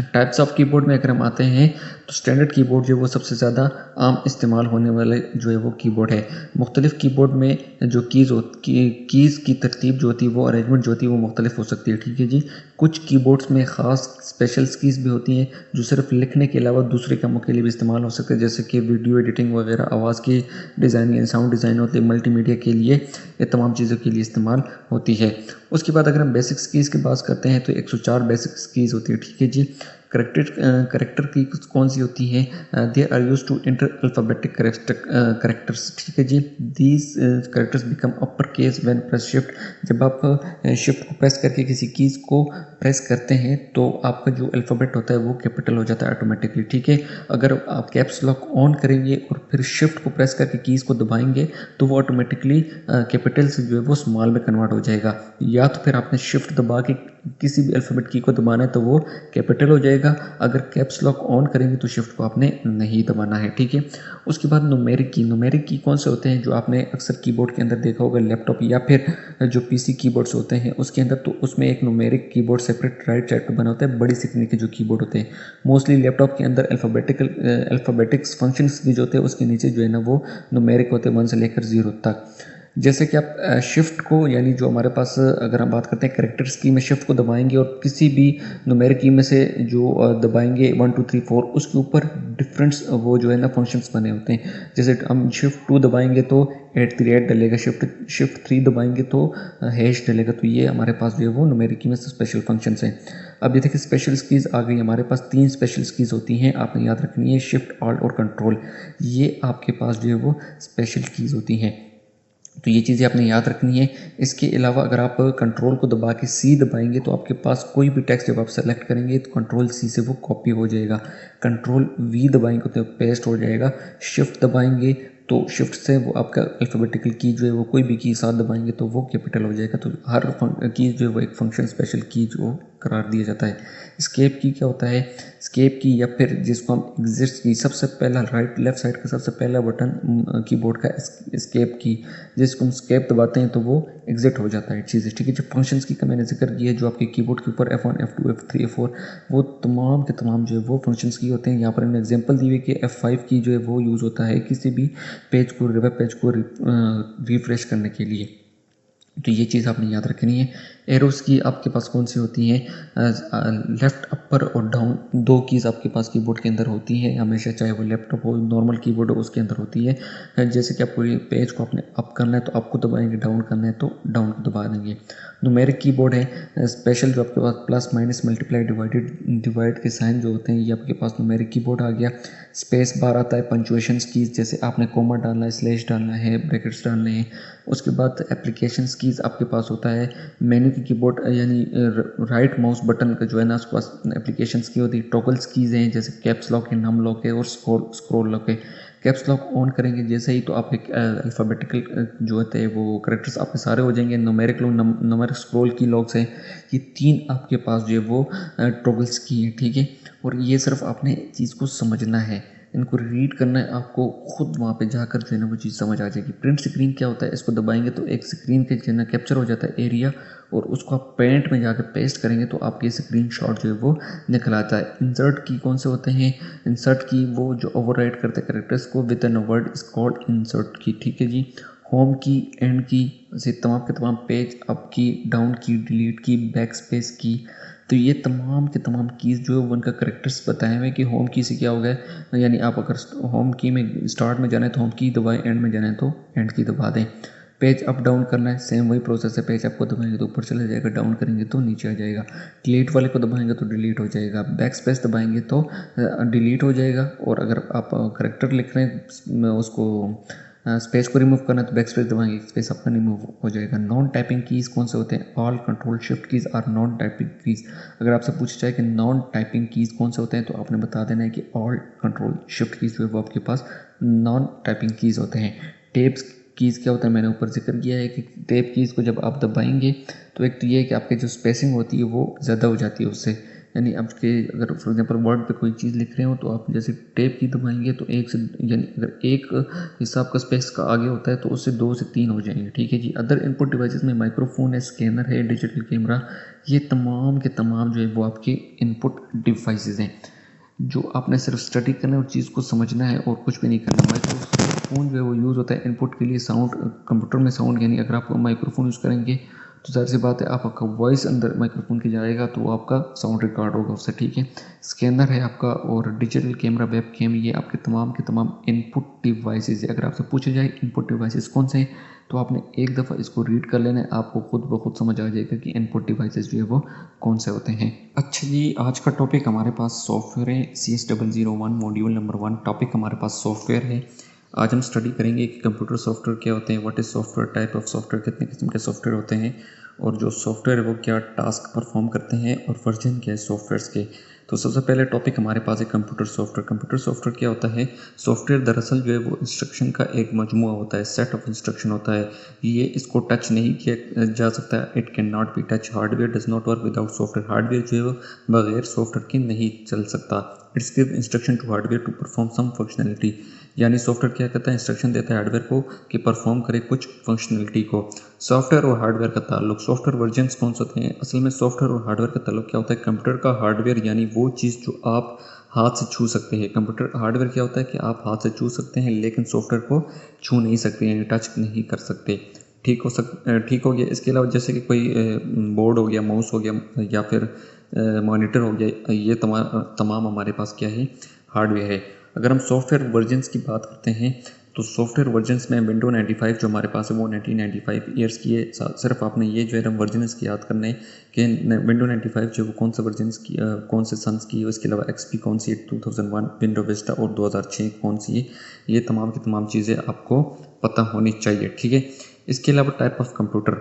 टाइप्स ऑफ कीबोर्ड में अगर हम आते हैं तो स्टैंडर्ड कीबोर्ड जो है वो सबसे ज़्यादा आम इस्तेमाल होने वाले जो है वो कीबोर्ड है। मुख्तलिफ कीबोर्ड में जो कीज़ की तरतीब जो होती है वो अरेंजमेंट जो होती है वो मुख्तलिफ हो सकती है। ठीक है जी। कुछ कीबोर्ड्स में ख़ास स्पेशल कीज़ भी होती हैं जो सिर्फ लिखने के अलावा दूसरे कामों के लिए भी इस्तेमाल हो सकते हैं, जैसे कि वीडियो एडिटिंग वगैरह, आवाज़ की डिज़ाइनिंग यानी साउंड डिज़ाइन होती है, मल्टीमीडिया के लिए, ये तमाम चीज़ों के लिए इस्तेमाल होती है। उसके बाद अगर हम बेसिक कीज़ की बात करते हैं तो 104 बेसिक कीज़ होती है। ठीक है जी। करेक्टर की कौन सी होती है, they are use to enter alphabetic characters. ठीक है जी। These characters become upper case when press shift. जब आप शिफ्ट को प्रेस करके किसी कीज़ को प्रेस करते हैं तो आपका जो अल्फ़ाबेट होता है वो कैपिटल हो जाता है ऑटोमेटिकली। ठीक है। अगर आप कैप्स लॉक ऑन करेंगे और फिर शिफ्ट को प्रेस करके कीज़ को दबाएंगे तो वो ऑटोमेटिकली कैपिटल से जो है वो स्मॉल में कन्वर्ट हो जाएगा। या तो फिर आपने शिफ्ट दबा के किसी भी अल्फ़ाबेट की को दबाना है तो वो कैपिटल हो जाएगा। अगर कैप्स लॉक ऑन करेंगे तो शिफ्ट को आपने नहीं दबाना है। ठीक है। उसके बाद न्यूमेरिक की कौन से होते हैं जो आपने अक्सर कीबोर्ड के अंदर देखा होगा, लैपटॉप या फिर जो पीसी कीबोर्ड्स होते हैं उसके अंदर, तो उसमें एक numeric keyboard separate right side पर बना होता है, बड़ी स्क्रीन के जो कीबोर्ड होते हैं। मोस्टली लैपटॉप के अंदर अल्फ़ाबेटिक्स फंक्शंस भी जो होते हैं उसके नीचे जो है ना वो न्यूमेरिक होते हैं 1 से लेकर 0 तक। जैसे कि आप शिफ्ट को, यानी जो हमारे पास अगर हम बात करते हैं कैरेक्टर्स की में, शिफ्ट को दबाएंगे और किसी भी न्यूमेरिक की में से जो दबाएंगे 1 2 3 4 उसके ऊपर डिफरेंट वो जो है ना फंक्शंस बने होते हैं। जैसे हम शिफ्ट 2 दबाएंगे तो @ डलेगा, शिफ्ट 3 दबाएंगे तो हैश डलेगा। तो ये हमारे पास जो है वो न्यूमेरिक की में से स्पेशल फंक्शंस हैं। अब ये देखिए स्पेशल कीज़ आ गई हमारे पास। 3 स्पेशल कीज़ होती हैं, आपने याद रखनी है, शिफ्ट, ऑल्ट और कंट्रोल। ये आपके पास जो है वो स्पेशल कीज़ होती हैं, तो ये चीज़ें आपने याद रखनी है। इसके अलावा अगर आप कंट्रोल को दबा के सी दबाएंगे तो आपके पास कोई भी टेक्स्ट जब आप सेलेक्ट करेंगे तो कंट्रोल सी से वो कॉपी हो जाएगा। कंट्रोल वी दबाएंगे तो पेस्ट हो जाएगा। शिफ्ट दबाएंगे तो शिफ्ट से वो आपका अल्फ़ाबेटिकल की जो है वो कोई भी की साथ दबाएंगे तो वो कैपिटल हो जाएगा। तो हर की जो है वो एक फंक्शन स्पेशल की जो करार दिया जाता है। स्केप की क्या होता है, स्केप की या फिर जिसको हम एग्जिस्ट की, सबसे पहला राइट लेफ्ट साइड का सबसे पहला बटन कीबोर्ड का स्केप की, जिसको हम स्केप दबाते हैं तो वो एग्जिट हो जाता है चीज़ें। ठीक है। जो फंक्शंस की मैंने जिक्र किया है जो आपके कीबोर्ड के ऊपर F1 F2 F3 F4 वो तमाम के तमाम जो है वो फंक्शंस की होते हैं। यहाँ पर हमने एग्जांपल दी हुई कि F5 की जो है वो यूज़ होता है किसी भी पेज को, वेब पेज को रिफ्रेश करने के लिए। तो ये चीज़ आपने याद रखनी है। एरोस की आपके पास कौन सी होती हैं, लेफ़्ट, अपर और डाउन, 2 कीज़ आपके पास कीबोर्ड के अंदर होती हैं हमेशा, चाहे वो लैपटॉप हो, नॉर्मल कीबोर्ड हो, उसके अंदर होती है। जैसे कि आपको पेज को आपने अप करना है तो अप को दबाएंगे, डाउन करना है तो डाउन को दबा देंगे। न्यूमेरिक कीबोर्ड है स्पेशल, जो आपके पास प्लस माइनस मल्टीप्लाई डिवाइड के साइन जो होते हैं, ये आपके पास न्यूमेरिक कीबोर्ड आ गया। स्पेस बार आता है पंचुएशन कीज़, जैसे आपने कोमा डालना है, स्लैश डालना है, ब्रैकेट्स डालने हैं। उसके बाद एप्लीकेशन कीज़ आपके पास होता है मेन्यू की कीबोर्ड, यानी राइट माउस बटन का जो है ना उसके पास एप्लीकेशन की होती है। टॉगल्स कीज़ हैं जैसे कैप्स लॉक है, नम लॉक है और स्क्रॉल लॉक है। कैप्स लॉक ऑन करेंगे जैसे ही तो आपके अल्फ़ाबेटिकल जो होते हैं वो करेक्टर्स आपके सारे हो जाएंगे। न्यूमेरिक लॉक, न्यूमेरिक स्क्रॉल की लॉक्स हैं, ये 3 आपके पास जो है वो टॉगल्स की है। ठीक है। और ये सिर्फ आपने चीज़ को समझना है, इनको रीड करना है आपको, खुद वहाँ पे जाकर जो है ना वो चीज़ समझ आ जाएगी। प्रिंट स्क्रीन क्या होता है, इसको दबाएंगे तो एक स्क्रीन के जो है ना कैप्चर हो जाता है एरिया, और उसको आप पेंट में जाकर पेस्ट करेंगे तो आपके स्क्रीन शॉट जो है वो निकल आता है। इंसर्ट की कौन से होते हैं, इंसर्ट की वो जो ओवरराइट करते हैं कैरेक्टर्स को with an word is called insert key, ठीक है जी। होम की, एंड की से तमाम के तमाम पेज, अप की, डाउन की, डिलीट की, बैक स्पेस की, तो ये तमाम के तमाम कीज़ जो है उनका करेक्टर्स बताए हुए कि होम की से क्या हो गया, यानी आप अगर होम की में स्टार्ट में जाना है तो होम की दबाएं, एंड में जाना है तो एंड की दबा दें। पेज अप डाउन करना है, सेम वही प्रोसेस है, पेज अप को दबाएंगे तो ऊपर चला जाएगा, डाउन करेंगे तो नीचे आ जाएगा, डिलीट वाले को दबाएंगे तो डिलीट हो जाएगा, बैक स्पेस दबाएंगे तो डिलीट हो जाएगा, और अगर आप करेक्टर लिख रहे हैं उसको स्पेस को रिमूव करना है तो बैक स्पेस दबाएंगे, स्पेस आपका रिमूव हो जाएगा। नॉन टाइपिंग कीज़ कौन से होते हैं, all control shift keys are non typing keys. अगर आपसे पूछा जाए कि नॉन टाइपिंग कीज़ कौन से होते हैं तो आपने बता देना है कि ऑल कंट्रोल शिफ्ट कीज़ जो है वो आपके पास नॉन टाइपिंग कीज़ होते हैं। टेप्स कीज़ क्या होता है, मैंने ऊपर जिक्र किया है कि टेप कीज़ को जब आप दबाएंगे तो एक तो ये है कि आपकी जो स्पेसिंग होती है वो ज़्यादा हो जाती है उससे, यानी आपके अगर फॉर एग्जांपल वर्ड पे कोई चीज़ लिख रहे हो तो आप जैसे टेप की दबाएंगे तो एक से, यानी अगर एक हिस्सा आपका स्पेस का आगे होता है तो उससे 2 से 3 हो जाएंगे, ठीक है जी। अदर इनपुट डिवाइसेस में माइक्रोफोन है, स्कैनर है, डिजिटल कैमरा, ये तमाम के तमाम जो है वो आपके इनपुट डिवाइसेस हैं। जो आपने सिर्फ स्टडी करना है और चीज़ को समझना है और कुछ भी नहीं करना। माइक्रोफोन जो है वो यूज़ होता है इनपुट के लिए, साउंड कंप्यूटर में साउंड, यानी अगर आप माइक्रोफोन यूज़ करेंगे तो जाहिर सी बात है आपका वॉइस अंदर माइक्रोफोन के जाएगा तो आपका साउंड रिकॉर्ड होगा उससे, ठीक है। स्कैनर है आपका, और डिजिटल कैमरा, वेब कैम, ये आपके तमाम के तमाम इनपुट डिवाइसेस है। अगर आपसे पूछा जाए इनपुट डिवाइसेस कौन से हैं तो आपने एक दफ़ा इसको रीड कर लेना है, आपको खुद ब खुद समझ आ जाएगा कि इनपुट डिवाइसेस जो है वो कौन से होते हैं। अच्छा जी, आज का टॉपिक हमारे पास सॉफ्टवेयर है, CS001 मॉड्यूल नंबर 1 टॉपिक हमारे पास सॉफ्टवेयर है। आज हम स्टडी करेंगे कि कंप्यूटर सॉफ्टवेयर क्या होते हैं, what is software, type of software, कितने किस्म के सॉफ्टवेयर होते हैं, और जो सॉफ्टवेयर है वो क्या टास्क परफॉर्म करते हैं, और वर्जन क्या है सॉफ्टवेयर्स के। तो सबसे पहले टॉपिक हमारे पास है कंप्यूटर सॉफ्टवेयर। कंप्यूटर सॉफ्टवेयर क्या होता है, सॉफ्टवेयर दरअसल जो है वो इंस्ट्रक्शन का एक मजमुआ होता है, सेट ऑफ इंस्ट्रक्शन होता है। ये इसको टच नहीं किया जा सकता, it can not be touch, hardware does not work without software, hardware जो है वो बगैर सॉफ्टवेयर के नहीं चल सकता। It's give instruction to hardware to perform some functionality, यानी सॉफ्टवेयर क्या करता है, इंस्ट्रक्शन देता है हार्डवेयर को कि परफॉर्म करे कुछ फंक्शनलिटी को। सॉफ्टवेयर और हार्डवेयर का ताल्लुक, सॉफ्टवेयर वर्जन्स कौन से होते हैं, असल में सॉफ्टवेयर और हार्डवेयर का ताल्लुक क्या होता है, कंप्यूटर का हार्डवेयर यानी वो चीज़ जो आप हाथ से छू सकते हैं। कंप्यूटर हार्डवेयर क्या होता है कि आप हाथ से छू सकते हैं लेकिन सॉफ्टवेयर को छू नहीं सकते, यानी टच नहीं कर सकते। ठीक हो गया। इसके अलावा जैसे कि कोई बोर्ड हो गया, माउस हो गया, या फिर मॉनिटर हो गया, ये तमाम हमारे पास क्या है, हार्डवेयर है। अगर हम सॉफ्टवेयर वर्जन्स की बात करते हैं तो सॉफ्टवेयर वर्जन्स में विंडो 95 जो हमारे पास है वो 1995 ईयर्स की है। सिर्फ आपने ये जो है वर्जन इसकी याद करना है कि विंडो 95 जो वो कौन सा वर्जन की, कौन से सन्स की है। इसके अलावा एक्सपी कौन सी है 2001, विंडो विस्टा और 2006 कौन सी है, ये तमाम की तमाम चीज़ें आपको पता होनी चाहिए, ठीक है। इसके अलावा टाइप ऑफ कंप्यूटर,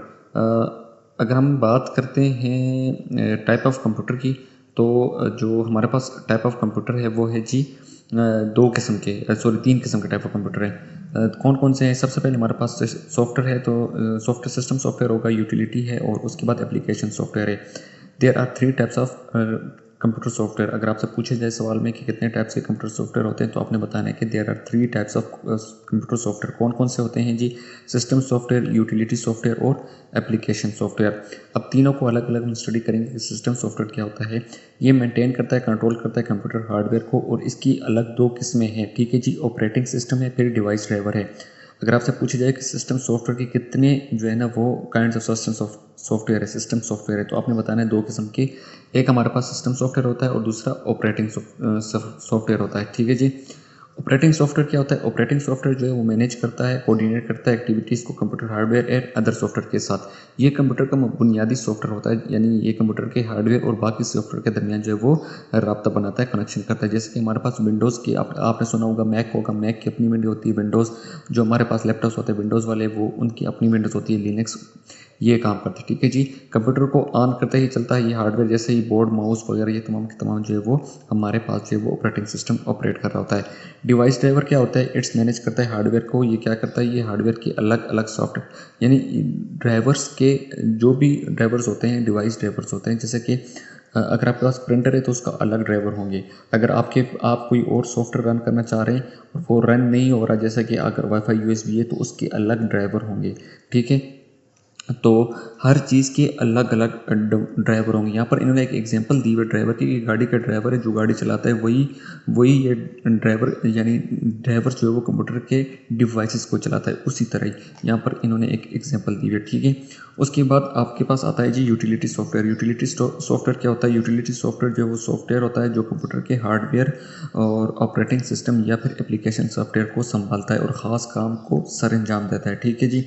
अगर हम बात करते हैं टाइप ऑफ कंप्यूटर की तो जो हमारे पास टाइप ऑफ कंप्यूटर है वो है जी दो किस्म के, सॉरी 3 किस्म के टाइप ऑफ कंप्यूटर हैं। कौन कौन से हैं, सबसे पहले हमारे पास सॉफ्टवेयर है तो सॉफ्टवेयर सिस्टम सॉफ्टवेयर होगा, यूटिलिटी है, और उसके बाद एप्लीकेशन सॉफ्टवेयर है। There are 3 types of computer software. अगर आपसे पूछे जाए सवाल में कि कितने टाइप्स के कंप्यूटर सॉफ्टवेयर होते हैं तो आपने बताना है कि there are 3 types of computer software. कौन कौन से होते हैं जी, सिस्टम सॉफ्टवेयर, यूटिलिटी सॉफ्टवेयर और एप्लीकेशन सॉफ्टवेयर। अब तीनों को अलग अलग हम स्टडी करेंगे कि सिस्टम सॉफ्टवेयर क्या होता है। ये मेंटेन करता है, कंट्रोल करता है कंप्यूटर हार्डवेयर को, और इसकी अलग 2 किस्में हैं, ठीक है जी। ऑपरेटिंग सिस्टम है, फिर डिवाइस ड्राइवर है। अगर आपसे पूछा जाए कि सिस्टम सॉफ्टवेयर के कितने जो है ना वो काइंड्स ऑफ सिस्टम सॉफ्टवेयर है, सिस्टम सॉफ्टवेयर है, तो आपने बताना है 2 किस्म के। एक हमारे पास सिस्टम सॉफ्टवेयर होता है और दूसरा ऑपरेटिंग सॉफ्टवेयर होता है, ठीक है जी। ऑपरेटिंग सॉफ्टवेयर क्या होता है, ऑपरेटिंग सॉफ्टवेयर जो है वो मैनेज करता है, कोऑर्डिनेट करता है एक्टिविटीज़ को computer hardware and other software के साथ। ये कंप्यूटर का बुनियादी सॉफ्टवेयर होता है, यानी ये कंप्यूटर के हार्डवेयर और बाकी सॉफ्टवेयर के दरमियान जो है वो राब्ता बनाता है, कनेक्शन करता है। जैसे कि हमारे पास विंडोज़ की आपने सुना होगा, मैक होगा, मैक की अपनी विंडो होती है, विंडोज़ जो हमारे पास लैपटॉप्स होते हैं विंडोज़ वाले वो उनकी अपनी विंडोज़ होती है, लिनक्स, ये काम करते हैं, ठीक है जी। कंप्यूटर को ऑन करते ही चलता है ये हार्डवेयर, जैसे ही बोर्ड माउस वगैरह ये तमाम के तमाम जो है वो हमारे पास जो है वो ऑपरेटिंग सिस्टम ऑपरेट कर रहा होता है। डिवाइस ड्राइवर क्या होता है, इट्स मैनेज करता है हार्डवेयर को। ये क्या करता है, ये हार्डवेयर के अलग अलग सॉफ्टवेयर, यानी ड्राइवर्स के जो भी ड्राइवर्स होते हैं डिवाइस ड्राइवर्स होते हैं, जैसे कि अगर आपके पास प्रिंटर है तो उसका अलग ड्राइवर होंगे। अगर आप कोई और सॉफ्टवेयर रन करना चाह रहे हैं और वो रन नहीं हो रहा, जैसा कि अगर वाईफाई यूएसबी है तो उसके अलग ड्राइवर होंगे, ठीक है। तो हर चीज़ के अलग अलग ड्राइवर होंगे। यहाँ पर इन्होंने एक एग्जांपल दी हुई ड्राइवर की, गाड़ी का ड्राइवर है जो गाड़ी चलाता है, वही वही ये ड्राइवर, यानी ड्राइवर जो है वो कंप्यूटर के डिवाइसेस को चलाता है, उसी तरह ही यहाँ पर इन्होंने एक एग्जांपल दी हुई है, ठीक है। उसके बाद आपके पास आता है जी यूटिलिटी सॉफ्टवेयर। यूटिलिटी सॉफ्टवेयर क्या होता है? यूटिलिटी सॉफ्टवेयर जो है वो सॉफ्टवेयर होता है जो कंप्यूटर के हार्डवेयर और ऑपरेटिंग सिस्टम या फिर एप्लीकेशन सॉफ्टवेयर को संभालता है और ख़ास काम को सर अंजाम देता है, ठीक है जी।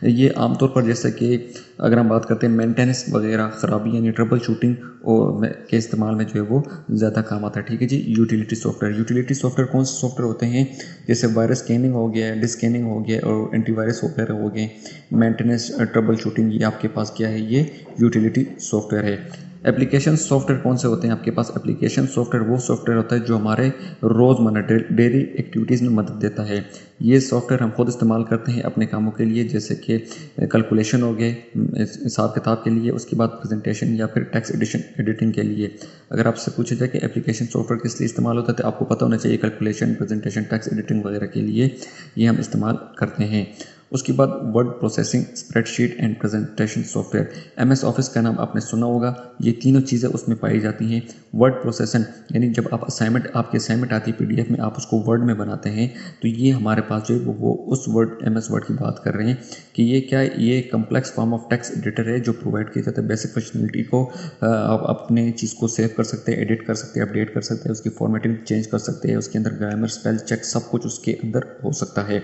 ये आमतौर पर जैसे कि अगर हम बात करते हैं मेंटेनेंस वगैरह, ख़राबी यानी ट्रबल शूटिंग और के इस्तेमाल में जो है वो ज़्यादा काम आता है, ठीक है जी। यूटिलिटी सॉफ्टवेयर कौन से सॉफ्टवेयर होते हैं? जैसे वायरस स्कैनिंग हो गया, डिस्क स्कैनिंग हो गया और एंटीवायरस वगैरह हो गए। मेंटेनेंस, ट्रबल शूटिंग, ये आपके पास क्या है? ये यूटिलिटी सॉफ्टवेयर है। एप्लीकेशन सॉफ्टवेयर कौन से होते हैं आपके पास? एप्लीकेशन सॉफ्टवेयर वो सॉफ्टवेयर होता है जो हमारे रोज़मर्रा डेली एक्टिविटीज़ में मदद देता है। ये सॉफ्टवेयर हम खुद इस्तेमाल करते हैं अपने कामों के लिए, जैसे कि कैलकुलेशन हो गए, हिसाब किताब के लिए, उसके बाद प्रेजेंटेशन या फिर टेक्स्ट एडिटिंग के लिए। अगर आपसे पूछा जाए कि एप्लीकेशन सॉफ्टवेयर किस लिए इस्तेमाल होता है तो आपको पता होना चाहिए, कैलकुलेशन, प्रेजेंटेशन, टेक्स्ट एडिटिंग वगैरह के लिए ये हम इस्तेमाल करते हैं। उसके बाद word processing, spreadsheet and presentation software. MS office का नाम आपने सुना होगा। ये तीनों चीज़ें उसमें पाई जाती हैं। वर्ड प्रोसेसिंग यानी जब आप आपकी असाइनमेंट आती है पीडीएफ में, आप उसको वर्ड में बनाते हैं, तो ये हमारे पास जो है वो उस वर्ड, एमएस वर्ड की बात कर रहे हैं कि ये क्या है? ये complex form of text editor है जो प्रोवाइड किया जाता है बेसिक फंक्शनलिटी को। आप अपने चीज़ को सेव कर सकते हैं, एडिट कर सकते हैं, अपडेट कर सकते हैं, उसकी फॉर्मेटिंग चेंज कर सकते हैं, उसके अंदर ग्रामर, स्पेल चेक सब कुछ उसके अंदर हो सकता है।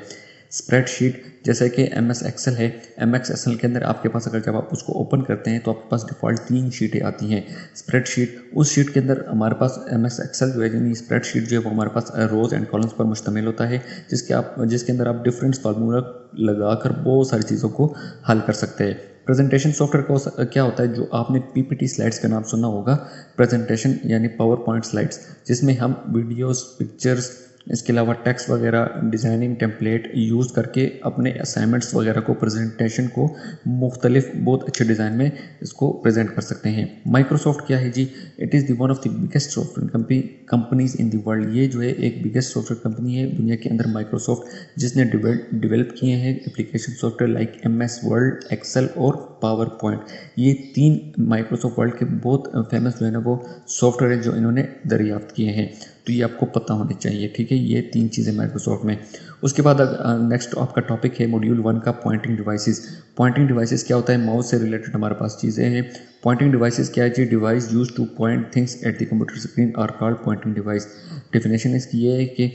स्प्रेडशीट जैसे कि एम एस एक्सेल है, एम एक्स एक्सेल के अंदर आपके पास अगर जब आप उसको ओपन करते हैं तो आपके पास डिफ़ॉल्ट 3 शीटें आती हैं। स्प्रेडशीट, उस शीट के अंदर हमारे पास एम एस एक्सेल जो है, यानी स्प्रेडशीट जो है वो हमारे पास रोज़ एंड कॉलम्स पर मुश्तमिल होता है, जिसके अंदर आप डिफरेंट फार्मूला लगाकर बहुत सारी चीज़ों को हल कर सकते हैं। प्रेजेंटेशन सॉफ्टवेयर का क्या होता है? जो आपने पीपीटी स्लाइड्स का नाम सुना होगा, प्रेजेंटेशन यानी पावर पॉइंट स्लाइड्स, जिसमें हम वीडियोस, पिक्चर्स, इसके अलावा टेक्स्ट वगैरह, डिज़ाइनिंग टेम्पलेट यूज़ करके अपने असाइनमेंट्स वगैरह को, प्रेजेंटेशन को मुख्तलिफ बहुत अच्छे डिज़ाइन में इसको प्रेजेंट कर सकते हैं। माइक्रोसॉफ्ट क्या है जी? It is the one of the biggest software companies in the world. ये जो है एक बिगेस्ट सॉफ्टवेयर कंपनी है दुनिया के अंदर, माइक्रोसॉफ्ट, जिसने डेवलप किए हैं application software like MS Word, Excel और पावर पॉइंट। ये 3 माइक्रोसॉफ्ट वर्ल्ड के बहुत फेमस जो है ना वो सॉफ्टवेयर है जो इन्होंने दरियाफ्त किए हैं, तो ये आपको पता होनी चाहिए, ठीक है। ये 3 चीज़ें माइक्रोसॉफ्ट में। उसके बाद नेक्स्ट आपका टॉपिक है मॉड्यूल 1 का, पॉइंटिंग डिवाइसेस। पॉइंटिंग डिवाइसेस क्या होता है? माउस से रिलेटेड हमारे पास चीज़ें हैं। पॉइंटिंग डिवाइसेस क्या है जी? Device use to point things at the computer screen are called pointing device. Definition इसकी ये है कि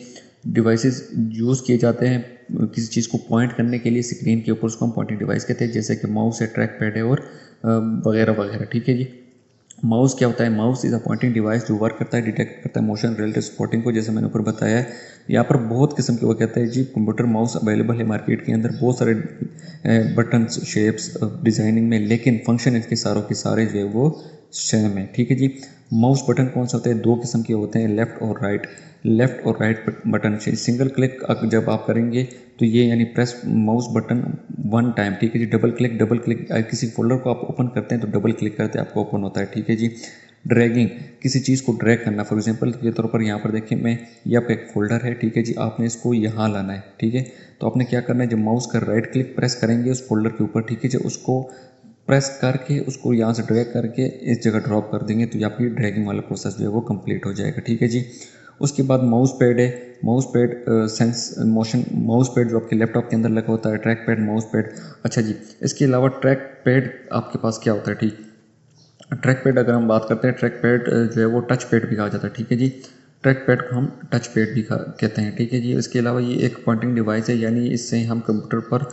डिवाइसेस यूज़ किए जाते हैं किसी चीज़ को पॉइंट करने के लिए स्क्रीन के ऊपर, उसको हम पॉइंटिंग डिवाइस कहते हैं, जैसे कि माउस है, ट्रैक पैड है और वगैरह वगैरह, ठीक है जी। माउस क्या होता है? Mouse is a pointing device जो वर्क करता है, डिटेक्ट करता है मोशन रिलेटेड सपोर्टिंग को, जैसे मैंने ऊपर बताया है। यहाँ पर बहुत किस्म के वो कहते हैं जी कंप्यूटर माउस अवेलेबल है मार्केट के अंदर, बहुत सारे बटन्स, शेप्स, डिज़ाइनिंग में, लेकिन फंक्शन इसके सारों के सारे जो है वो सेम है, ठीक है जी। माउस बटन कौन सा होता है? 2 किस्म के होते हैं, लेफ़्ट और राइट। लेफ़्ट और राइट बटन सिंगल क्लिक जब आप करेंगे तो ये यानी प्रेस माउस बटन 1 टाइम, ठीक है जी। डबल क्लिक किसी फोल्डर को आप ओपन करते हैं तो डबल क्लिक करते हैं आपको ओपन होता है, ठीक है जी। ड्रैगिंग, किसी चीज़ को ड्रैग करना, फॉर एग्जांपल के तौर पर यहाँ पर देखिए, मैं ये आपका एक फोल्डर है, ठीक है जी, आपने इसको यहाँ लाना है, ठीक है। तो आपने क्या करना है? जब माउस का राइट क्लिक प्रेस करेंगे उस फोल्डर के ऊपर, ठीक है जी, उसको प्रेस करके उसको यहाँ से ड्रैग करके इस जगह ड्रॉप कर देंगे तो आपकी ड्रैगिंग वाला प्रोसेस जो है वो कंप्लीट हो जाएगा, ठीक है जी। उसके बाद माउस पैड है। Mouse pad sense motion, mouse pad जो आपके लैपटॉप के अंदर लगा होता है, ट्रैक पैड, माउस पैड। अच्छा जी, इसके अलावा ट्रैक पैड आपके पास क्या होता है? ठीक, ट्रैक पैड अगर हम बात करते हैं, ट्रैक पैड जो है वो टच पैड भी कहा जाता है, ठीक है जी। ट्रैक पैड को हम टच पैड भी कहते हैं, ठीक है जी। इसके अलावा ये एक पॉइंटिंग डिवाइस है, यानी इससे हम कंप्यूटर पर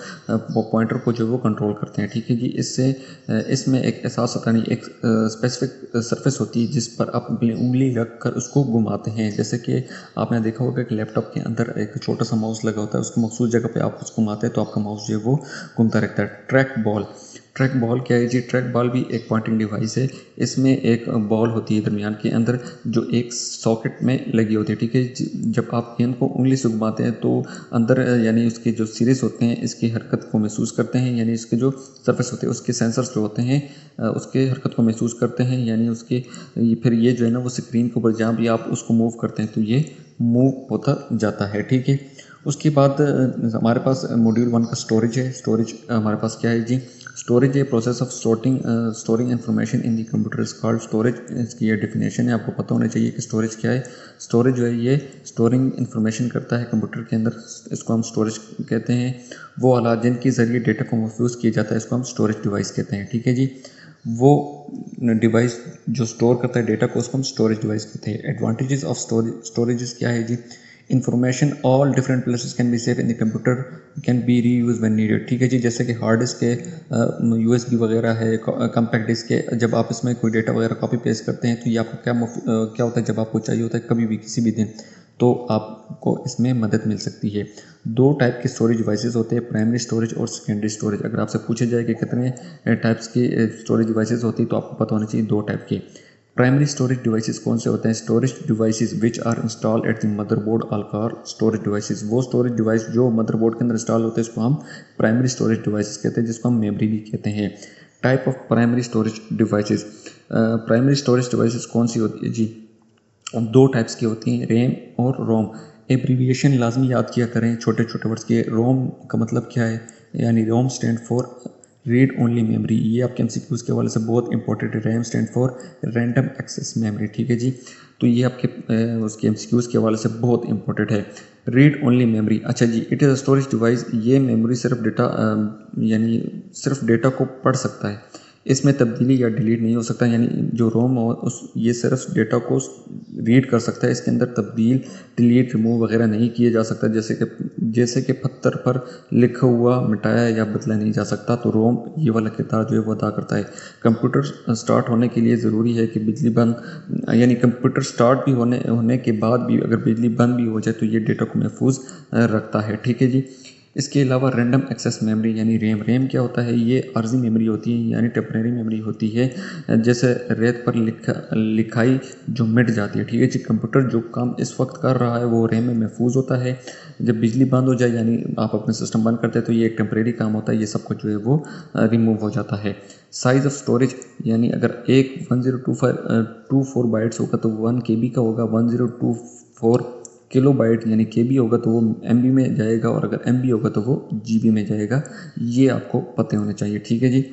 पॉइंटर को जो वो कंट्रोल करते हैं, ठीक है जी। इसमें एक एहसास होता नहीं, एक स्पेसिफिक सरफेस होती है जिस पर आप अपनी उंगली रख कर उसको घुमाते हैं, जैसे कि आपने देखा होगा कि लैपटॉप के अंदर एक छोटा सा माउस लगा होता है, उसको मखसूस जगह पर आप उसको घुमाते हैं तो आपका माउस जो है वो घूमता रहता है। ट्रैक बॉल, ट्रैक बॉल क्या है जी? ट्रैक बॉल भी एक पॉइंटिंग डिवाइस है। इसमें एक बॉल होती है दरमियान के अंदर जो एक सॉकेट में लगी होती है, ठीक है। जब आप गेंद को उंगली से घुमाते हैं तो अंदर यानी उसके जो सिरेस होते हैं इसकी हरकत को महसूस करते हैं, यानी इसके जो सरफेस होते हैं उसके सेंसर्स जो होते हैं उसके हरकत को महसूस करते हैं, यानी उसके फिर ये जो है ना वो स्क्रीन के ऊपर जहाँ भी आप उसको मूव करते हैं तो ये मूव होता जाता है, ठीक है। उसके बाद हमारे पास मॉड्यूल 1 का स्टोरेज है। स्टोरेज हमारे पास क्या है जी? स्टोरेज है process of storing information in the computer is called storage. इसकी ये डेफिनेशन है, आपको पता होना चाहिए कि स्टोरेज क्या है। स्टोरेज जो है ये स्टोरिंग इन्फॉर्मेशन करता है कंप्यूटर के अंदर, इसको हम स्टोरेज कहते हैं। वो आलात जिनके ज़रिए डेटा को महफूज किया जाता है इसको हम स्टोरेज डिवाइस कहते हैं, ठीक है जी। वो डिवाइस जो स्टोर करता है डेटा को उसको हम स्टोरेज डिवाइस कहते हैं। एडवांटेजेस ऑफ स्टोरेज क्या है जी? Information all different places can be save in the computer can be reuse when needed, ठीक है जी। जैसे कि हार्ड डिस्क के यूएसबी वगैरह है, कम्पैक्ट डिस्क के, जब आप इसमें कोई डेटा वगैरह कॉपी पेस्ट करते हैं तो ये आपको क्या होता है, जब आपको चाहिए होता है कभी भी किसी भी दिन तो आपको इसमें मदद मिल सकती है। दो टाइप के स्टोरेज डिवाइसेस होते हैं, प्राइमरी स्टोरेज और सेकेंडरी स्टोरेज। अगर आपसे पूछा जाए कि कितने टाइप्स की स्टोरेज डिवाइसेस होती है तो आपको पता होना चाहिए दो टाइप के। प्राइमरी स्टोरेज डिवाइसेस कौन से होते हैं? Storage devices which are install at the motherboard are called storage devices. वो स्टोरेज डिवाइस जो मदरबोर्ड के अंदर इंस्टॉल होते हैं इसको हम प्राइमरी स्टोरेज डिवाइसेस कहते हैं, जिसको हम मेमोरी भी कहते हैं। Type of primary storage devices. Primary storage devices कौन सी होती है जी? दो टाइप्स की होती हैं, रैम और रोम। एब्रीविएशन लाजमी याद किया करें छोटे छोटे वर्ड्स के। रोम का मतलब क्या है? यानी ROM stand for read only memory, ये आपके एमसीक्यूज के हवाले से बहुत इंपॉर्टेंट है। RAM stand for random access memory, ठीक है जी। तो ये आपके उसके एमसीक्यूज के हवाले से बहुत इंपॉर्टेंट है। रीड ओनली मेमोरी, अच्छा जी, it is a storage device. ये मेमोरी सिर्फ डेटा यानी सिर्फ डेटा को पढ़ सकता है, इसमें तब्दीली या डिलीट नहीं हो सकता। यानी जो रोम हो उस ये सिर्फ डेटा को रीड कर सकता है, इसके अंदर तब्दील डिलीट रिमूव वगैरह नहीं किया जा सकता, जैसे कि पत्थर पर लिखा हुआ मिटाया या बदला नहीं जा सकता। तो रोम ये वाला किरदार जो है वो अदा करता है। कंप्यूटर स्टार्ट होने के लिए ज़रूरी है कि बिजली बंद, यानी कंप्यूटर स्टार्ट भी होने के बाद भी अगर बिजली बंद भी हो जाए तो ये डेटा को महफूज रखता है, ठीक है जी। इसके अलावा रैंडम एक्सेस मेमोरी यानी रैम। रैम क्या होता है? ये आर्जी मेमोरी होती है, यानी टेम्परेरी मेमोरी होती है, जैसे रेत पर लिखाई जो मिट जाती है, ठीक है जी। कंप्यूटर जो काम इस वक्त कर रहा है वो रैम में महफूज होता है। जब बिजली बंद हो जाए यानी आप अपने सिस्टम बंद करते हैं तो ये एक टेम्परेरी काम होता है, ये सब कुछ जो है वो रिमूव हो जाता है। साइज़ ऑफ स्टोरेज यानी अगर एक 1024 बाइट्स होगा तो 1 KB का होगा, 1024 किलो बाइट यानी केबी होगा तो वो एमबी में जाएगा, और अगर एमबी होगा तो वो जीबी में जाएगा। ये आपको पता होना चाहिए, ठीक है जी।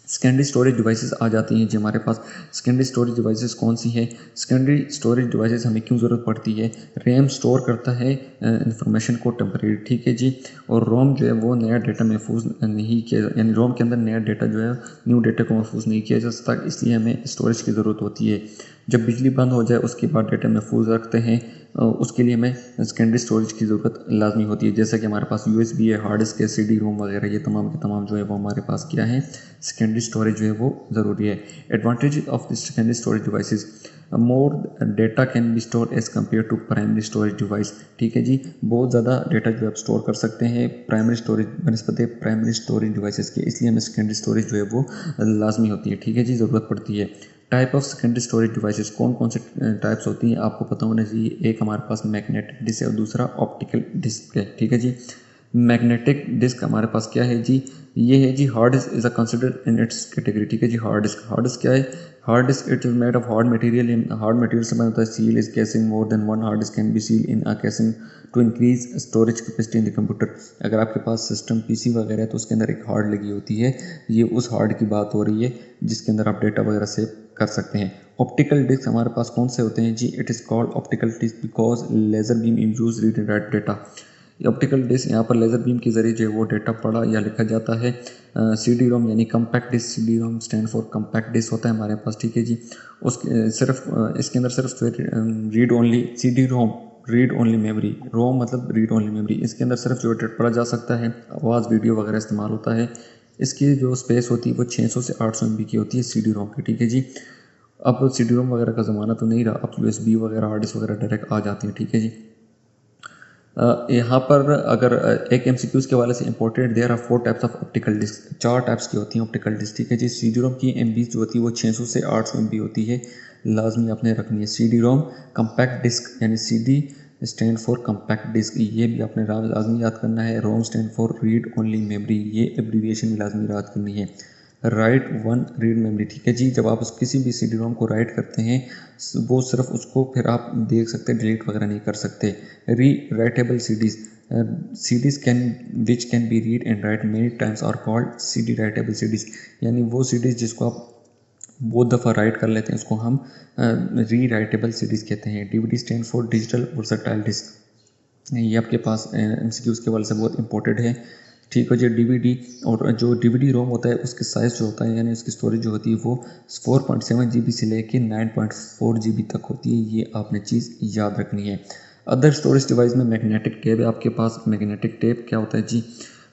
सेकेंडरी स्टोरेज डिवाइसेस आ जाती हैं जी हमारे पास। सेकेंडरी स्टोरेज डिवाइसेस कौन सी हैं? सेकेंडरी स्टोरेज डिवाइसेस हमें क्यों ज़रूरत पड़ती है? रैम स्टोर करता है इंफॉर्मेशन को टेम्परेरी, ठीक है जी। और रोम जो है वो नया डेटा महफूज नहीं किया, यानी रोम के अंदर नया डेटा जो है न्यू डेटा को महफूज नहीं किया जा सकता, इसलिए हमें स्टोरेज की ज़रूरत होती है। जब बिजली बंद हो जाए उसके बाद डेटा महफूज रखते हैं, उसके लिए हमें सेकेंडरी स्टोरेज की ज़रूरत लाजमी होती है। जैसे कि हमारे पास यूएसबी है, हार्ड डिस्क है, सीडी रोम वगैरह, ये तमाम के तमाम जो है वो हमारे पास क्या है, सेकेंडरी स्टोरेज जो है वो ज़रूरी है। Advantage of this secondary storage devices, more data can be store as compare to primary storage device, ठीक है जी। बहुत ज़्यादा डेटा जो आप स्टोर कर सकते हैं प्राइमरी स्टोरेज बनस्पति प्राइमरी स्टोरेज डिवाइसेस के, इसलिए हमें सेकेंडरी स्टोरेज जो है वो लाजमी होती है, ठीक है जी, ज़रूरत पड़ती है। Type of secondary storage devices कौन कौन से टाइप्स होती हैं आपको पता होना चाहिए। एक हमारे पास मैग्नेटिक डिस्क है और दूसरा ऑप्टिकल डिस्क है, ठीक है जी। मैग्नेटिक डिस्क हमारे पास क्या है जी? ये है जी hard disk is a considered in its category, ठीक है जी। हार्ड डिस्क क्या है? Hard disk it is made of hard material, hard material से बना होता है। Seal is casing, more than one hard disk can be seal in a casing to increase storage capacity in the computer. अगर आपके पास system PC वगैरह है तो उसके अंदर एक हार्ड लगी होती है, ये उस हार्ड की बात हो रही है जिसके अंदर आप डेटा वगैरह सेव कर सकते हैं। ऑप्टिकल डिस्क हमारे पास कौन से होते हैं जी? It is called optical disk because laser beam use read and write data. Optical disk यहाँ पर लेज़र बीम के जरिए जो है वो डेटा पढ़ा या लिखा जाता है। CD रोम यानी compact disc, CD ROM stand for compact disc होता है हमारे पास, ठीक है जी। उसके सिर्फ इसके अंदर सिर्फ रीड ओनली CD रोम, रीड ओनली मेमोरी, रोम मतलब रीड ओनली मेमोरी, इसके अंदर सिर्फ जो डेटा पढ़ा जा सकता है, आवाज़ वीडियो वगैरह इस्तेमाल होता है। इसकी जो स्पेस होती है वो 600 से 800 MB की होती है CD रोम की, ठीक है जी। अब CD रोम वगैरह का ज़माना तो नहीं रहा, अब USB वगैरह हार्ड डिस्क वगैरह डायरेक्ट आ जाती है, ठीक है जी। यहाँ पर अगर एक MCQs के वाले से important there are 4 types of optical disc, 4 types की होती हैं ऑप्टिकल डिस्क, ठीक है जी। CD-ROM की MB जो होती है वो 600 से 800 MB होती है, लाजमी आपने रखनी है। CD-ROM कम्पैक्ट डिस्क यानी CD stand for compact disc, ये भी आपने लाजमी याद करना है। ROM stand for read only memory, ये एब्रीविएशन भी लाजमी याद करनी है। राइट वन रीड मेमोरी, ठीक है जी। जब आप किसी भी CD-ROM को राइट करते हैं वो सिर्फ उसको फिर आप देख सकते हैं, डिलीट वगैरह नहीं कर सकते। Rewritable CDs, CDs can which can be read and write many times are called CD writable CDs, यानी वो CDs जिसको आप बहुत दफ़ा राइट कर लेते हैं उसको हम री राइटेबल CDs कहते हैं। DVD stand for digital versatile disc, ये आपके पास MCQs के वाले से बहुत इंपॉर्टेंट है, ठीक है जी। DVD और जो DVD ROM होता है उसकी साइज़ जो होता है यानी उसकी स्टोरेज जो होती है वो 4.7 GB से लेके 9.4 GB तक होती है, ये आपने चीज़ याद रखनी है। अदर स्टोरेज डिवाइस में मैग्नेटिक टेप है आपके पास। मैग्नेटिक टेप क्या होता है जी?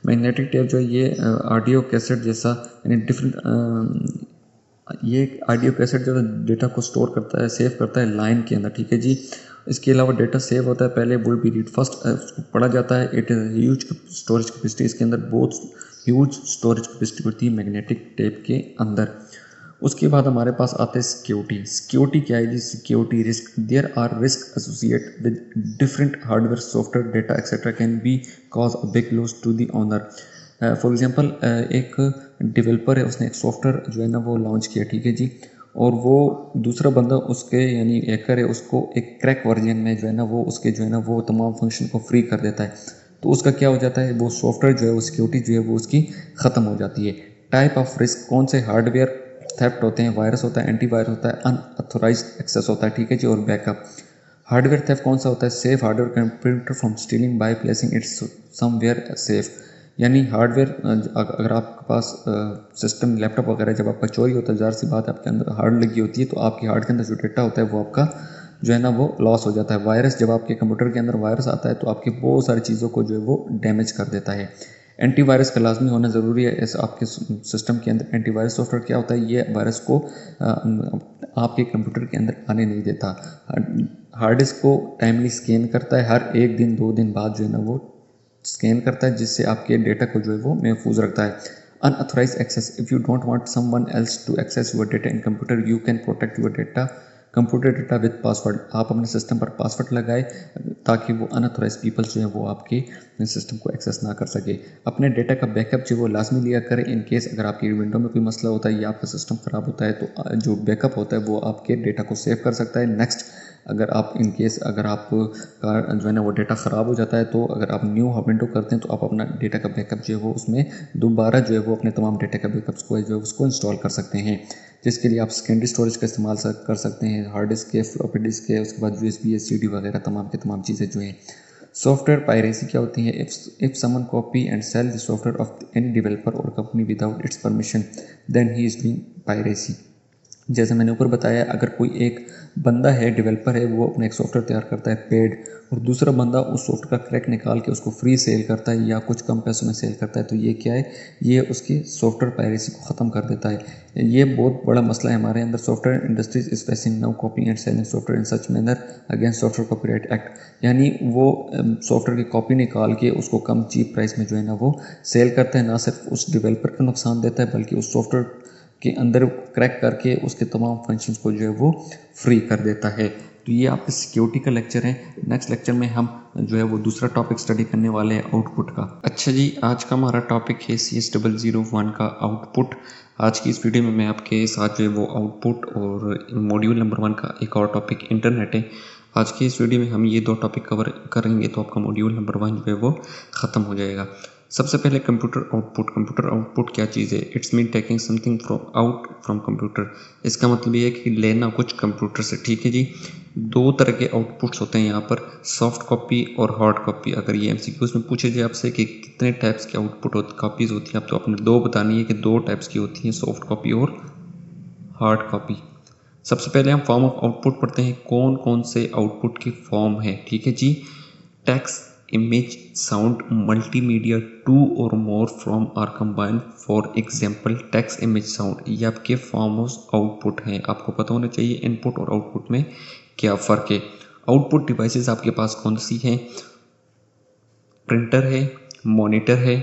मैग्नेटिक टेप जो है ये ऑडियो कैसेट जैसा यानी डिफरेंट, ये एक ऑडियो कैसेट जो डेटा को स्टोर करता है, सेव करता है लाइन के अंदर, ठीक है जी। इसके अलावा डेटा सेव होता है, पहले वुड बी रीड फर्स्ट उसको पढ़ा जाता है। It is huge storage capacity, इसके अंदर बहुत ह्यूज स्टोरेज कैपेसिटी होती है मैग्नेटिक टेप के अंदर। उसके बाद हमारे पास आते हैं सिक्योरिटी। सिक्योरिटी क्या है जी? Security risk, there are risk associate with different hardware software data etcetera can be cause a big loss to the owner. For example एक डेवलपर है, उसने एक सॉफ्टवेयर जो है ना वो लॉन्च किया, ठीक है जी, और वो दूसरा बंदा उसके यानी हैकर है उसको एक क्रैक वर्जन में जो है ना वो उसके जो है ना वो तमाम फंक्शन को फ्री कर देता है। तो उसका क्या हो जाता है, वो सॉफ्टवेयर जो है वो सिक्योरिटी जो है वो उसकी ख़त्म हो जाती है। टाइप ऑफ रिस्क कौन से? हार्डवेयर थेफ्ट होते हैं, वायरस होता है, एंटीवायरस होता है, अनऑथोराइज्ड एक्सेस होता है, ठीक है जी, और बैकअप। हार्डवेयर थेफ्ट कौन सा होता है? Safe hardware computer from stealing by placing it's somewhere safe, यानी हार्डवेयर अगर आपके पास सिस्टम लैपटॉप वगैरह जब आपका चोरी होता है, ज़ाहिर सी बात है आपके अंदर हार्ड लगी होती है, तो आपकी हार्ड के अंदर जो डेटा होता है वो आपका जो है ना वो लॉस हो जाता है। वायरस, जब आपके कंप्यूटर के अंदर वायरस आता है तो आपकी बहुत सारी चीज़ों को जो है वो डैमेज कर देता है। एंटीवायरस का लाजमी होना ज़रूरी है इस आपके सिस्टम के अंदर। एंटीवायरस सॉफ्टवेयर क्या होता है? ये वायरस को आपके कंप्यूटर के अंदर आने नहीं देता। हार्ड डिस्क को टाइमली स्कैन करता है, हर 1 दिन 2 दिन बाद जो है ना वो स्कैन करता है, जिससे आपके डेटा को जो है वो महफूज रखता है। Unauthorised access, if you don't want someone else to access your data in computer you can protect your data computer data with password. आप अपने सिस्टम पर पासवर्ड लगाए ताकि वो अनऑथराइज्ड पीपल जो है वो आपके सिस्टम को एक्सेस ना कर सके। अपने डेटा का बैकअप जो वो लाजमी लिया करें, इन केस अगर आपकी विंडो में कोई मसला होता है या आपका सिस्टम ख़राब होता है तो जो बैकअप होता है वो आपके डेटा को सेव कर सकता है। नेक्स्ट, अगर आप इन केस अगर आप का जो है ना वो डेटा ख़राब हो जाता है तो अगर आप न्यू विंडो करते हैं तो आप अपना डेटा का बैकअप जो है वो उसमें दोबारा जो है वो अपने तमाम डेटा का बैकअप्स को जो है उसको इंस्टॉल कर सकते हैं, जिसके लिए आप सेकेंडरी स्टोरेज का इस्तेमाल कर सकते हैं, हार्ड डिस्क के, फ्लॉपी डिस्क के, उसके बाद USB CD वगैरह तमाम के तमाम चीज़ें जो हैं। सॉफ्टवेयर पायरेसी क्या होती है? If someone copy and sell the software of any developer और company without its permission then he is doing piracy. जैसे मैंने ऊपर बताया, अगर कोई एक बंदा है, डेवलपर है, वो अपना एक सॉफ्टवेयर तैयार करता है पेड, और दूसरा बंदा उस सॉफ्टवेयर का क्रैक निकाल के उसको फ्री सेल करता है या कुछ कम पैसों में सेल करता है, तो ये क्या है? ये उसकी सॉफ्टवेयर पायरेसी को ख़त्म कर देता है। ये बहुत बड़ा मसला है हमारे अंदर। Software industries is facing now copy and selling software in such manner against software copyright act, यानी वो सॉफ्टवेयर की कॉपी निकाल के उसको कम चीप प्राइस में जो है ना वो सेल करते हैं। ना सिर्फ उस डेवलपर को नुकसान देता है बल्कि उस सॉफ्टवेयर के अंदर क्रैक करके उसके तमाम फंक्शंस को जो है वो फ्री कर देता है। तो ये आपके सिक्योरिटी का लेक्चर है। नेक्स्ट लेक्चर में हम जो है वो दूसरा टॉपिक स्टडी करने वाले हैं, आउटपुट का। अच्छा जी, आज का हमारा टॉपिक है CS001 का आउटपुट। आज की इस वीडियो में मैं आपके साथ जो है वो आउटपुट और मॉड्यूल नंबर 1 का एक और टॉपिक इंटरनेट है। आज की इस वीडियो में हम ये 2 टॉपिक कवर करेंगे तो आपका मॉड्यूल नंबर 1 जो है वो ख़त्म हो जाएगा। सबसे पहले कंप्यूटर आउटपुट। कंप्यूटर आउटपुट क्या चीज़ है? It's mean taking something out from computer. इसका मतलब ये है कि लेना कुछ कंप्यूटर से, ठीक है जी। 2 तरह के आउटपुट्स होते हैं यहाँ पर, सॉफ्ट कॉपी और हार्ड कॉपी। अगर ये MCQs में पूछे जाए आपसे कि कितने टाइप्स की आउटपुट कॉपीज़ होती हैं, आप तो आपने 2 बतानी है कि 2 टाइप्स की होती हैं, सॉफ्ट कॉपी और हार्ड कॉपी। सबसे पहले हम फॉर्म ऑफ आउटपुट पढ़ते हैं, कौन कौन से आउटपुट की फॉर्म है, ठीक है जी। Text, image, sound, multimedia, 2 or more from are combined, for example text, image, sound। ये आपके फॉर्म ऑफ आउटपुट हैं। आपको पता होना चाहिए इनपुट और आउटपुट में क्या फ़र्क है। आउटपुट डिवाइसेस आपके पास कौन सी हैं? प्रिंटर है, मॉनिटर है,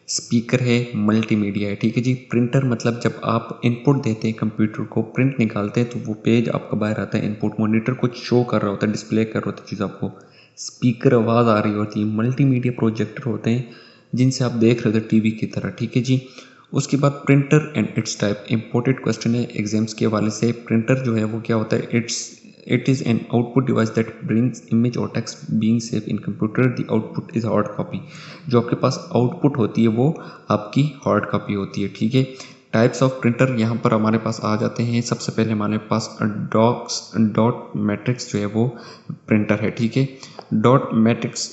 स्पीकर है, मल्टीमीडिया है। ठीक है जी। प्रिंटर मतलब जब आप इनपुट देते हैं कंप्यूटर को, प्रिंट निकालते हैं तो वो पेज आपका बाहर आता है इनपुट। मॉनिटर कुछ शो कर रहा होता है, डिस्प्ले कर रहा होता है चीज़ आपको। स्पीकर आवाज़ आ रही होती है। मल्टीमीडिया प्रोजेक्टर होते हैं जिनसे आप देख रहे होते टीवी की तरह। ठीक है जी। उसके बाद printer and it's type, imported question है एग्जाम्स के हवाले से। प्रिंटर जो है वो क्या होता है, it is an output device that brings image or text being saved in computer. The output is hard copy. जो आपके पास आउटपुट होती है वो आपकी हार्ड कॉपी होती है। ठीक है। टाइप्स ऑफ प्रिंटर यहाँ पर हमारे पास आ जाते हैं। सबसे पहले हमारे पास डॉट मैट्रिक्स जो है वो प्रिंटर है। ठीक है। डॉट मैट्रिक्स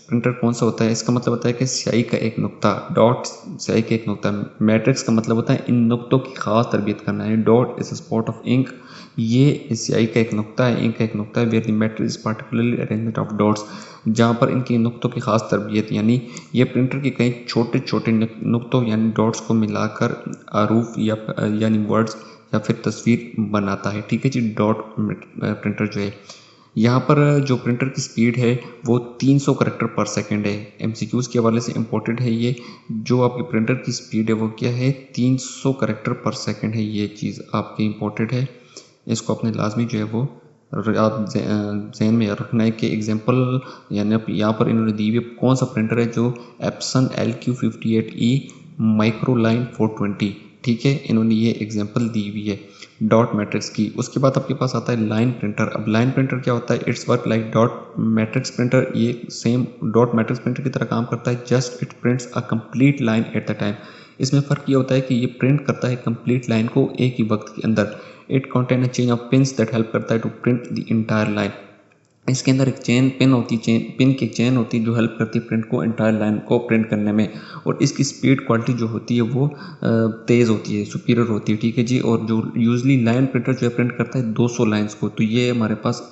प्रिंटर कौन सा होता है, इसका मतलब होता है कि स्याही का एक नुक्ता, डॉट स्याही का एक नुक्ता। मैट्रिक्स का मतलब होता है इन नुक्तों की खास तरबियत करना है। Dot is a spot of ink, ये स्याही का एक नुक्ता है, इंक का एक नुक्ता है। Where the matrix is particularly arrangement of dots, जहाँ पर इनकी नुक्तों की खास तरबियत, यानी ये प्रिंटर के कई छोटे छोटे नुक्तों यानी डॉट्स को मिलाकर आरूफ या यानी वर्ड्स या फिर तस्वीर बनाता है। ठीक है जी। डॉट प्रिंटर जो है, यहाँ पर जो प्रिंटर की स्पीड है वो 300 करेक्टर पर सेकंड है। एमसीक्यूज के हवाले से इम्पोर्टेंट है ये, जो आपकी प्रिंटर की स्पीड है वो क्या है, 300 करेक्टर पर सेकंड है। ये चीज़ आपकी इम्पोर्टेंट है, इसको अपने लाजमी जो है वो आप जहन में रखना है कि एग्जांपल यानी यहाँ पर इन्होंने दी हुई कौन सा प्रिंटर है, जो एप्सन LQ58E माइक्रोलाइन 420। ठीक है, इन्होंने ये एग्जांपल दी हुई है डॉट मैट्रिक्स की। उसके बाद आपके पास आता है लाइन प्रिंटर। अब लाइन प्रिंटर क्या होता है, it's work like dot matrix printer. ये सेम डॉट मैट्रिक्स प्रिंटर की तरह काम करता है, just it prints a complete line at the time. इसमें फ़र्क ये होता है कि ये प्रिंट करता है कंप्लीट लाइन को एक ही वक्त के अंदर। It contain a chain of pins that help करता है to print the entire line. इसके अंदर एक चेन पिन होती है, पिन की चेन होती है जो हेल्प करती है प्रिंट को, इंटायर लाइन को प्रिंट करने में। और इसकी स्पीड क्वालिटी जो होती है वो तेज़ होती है, सुपीरियर होती है। ठीक है जी। और जो यूजली लाइन प्रिंटर जो है प्रिंट करता है 200 लाइन्स को। तो ये हमारे पास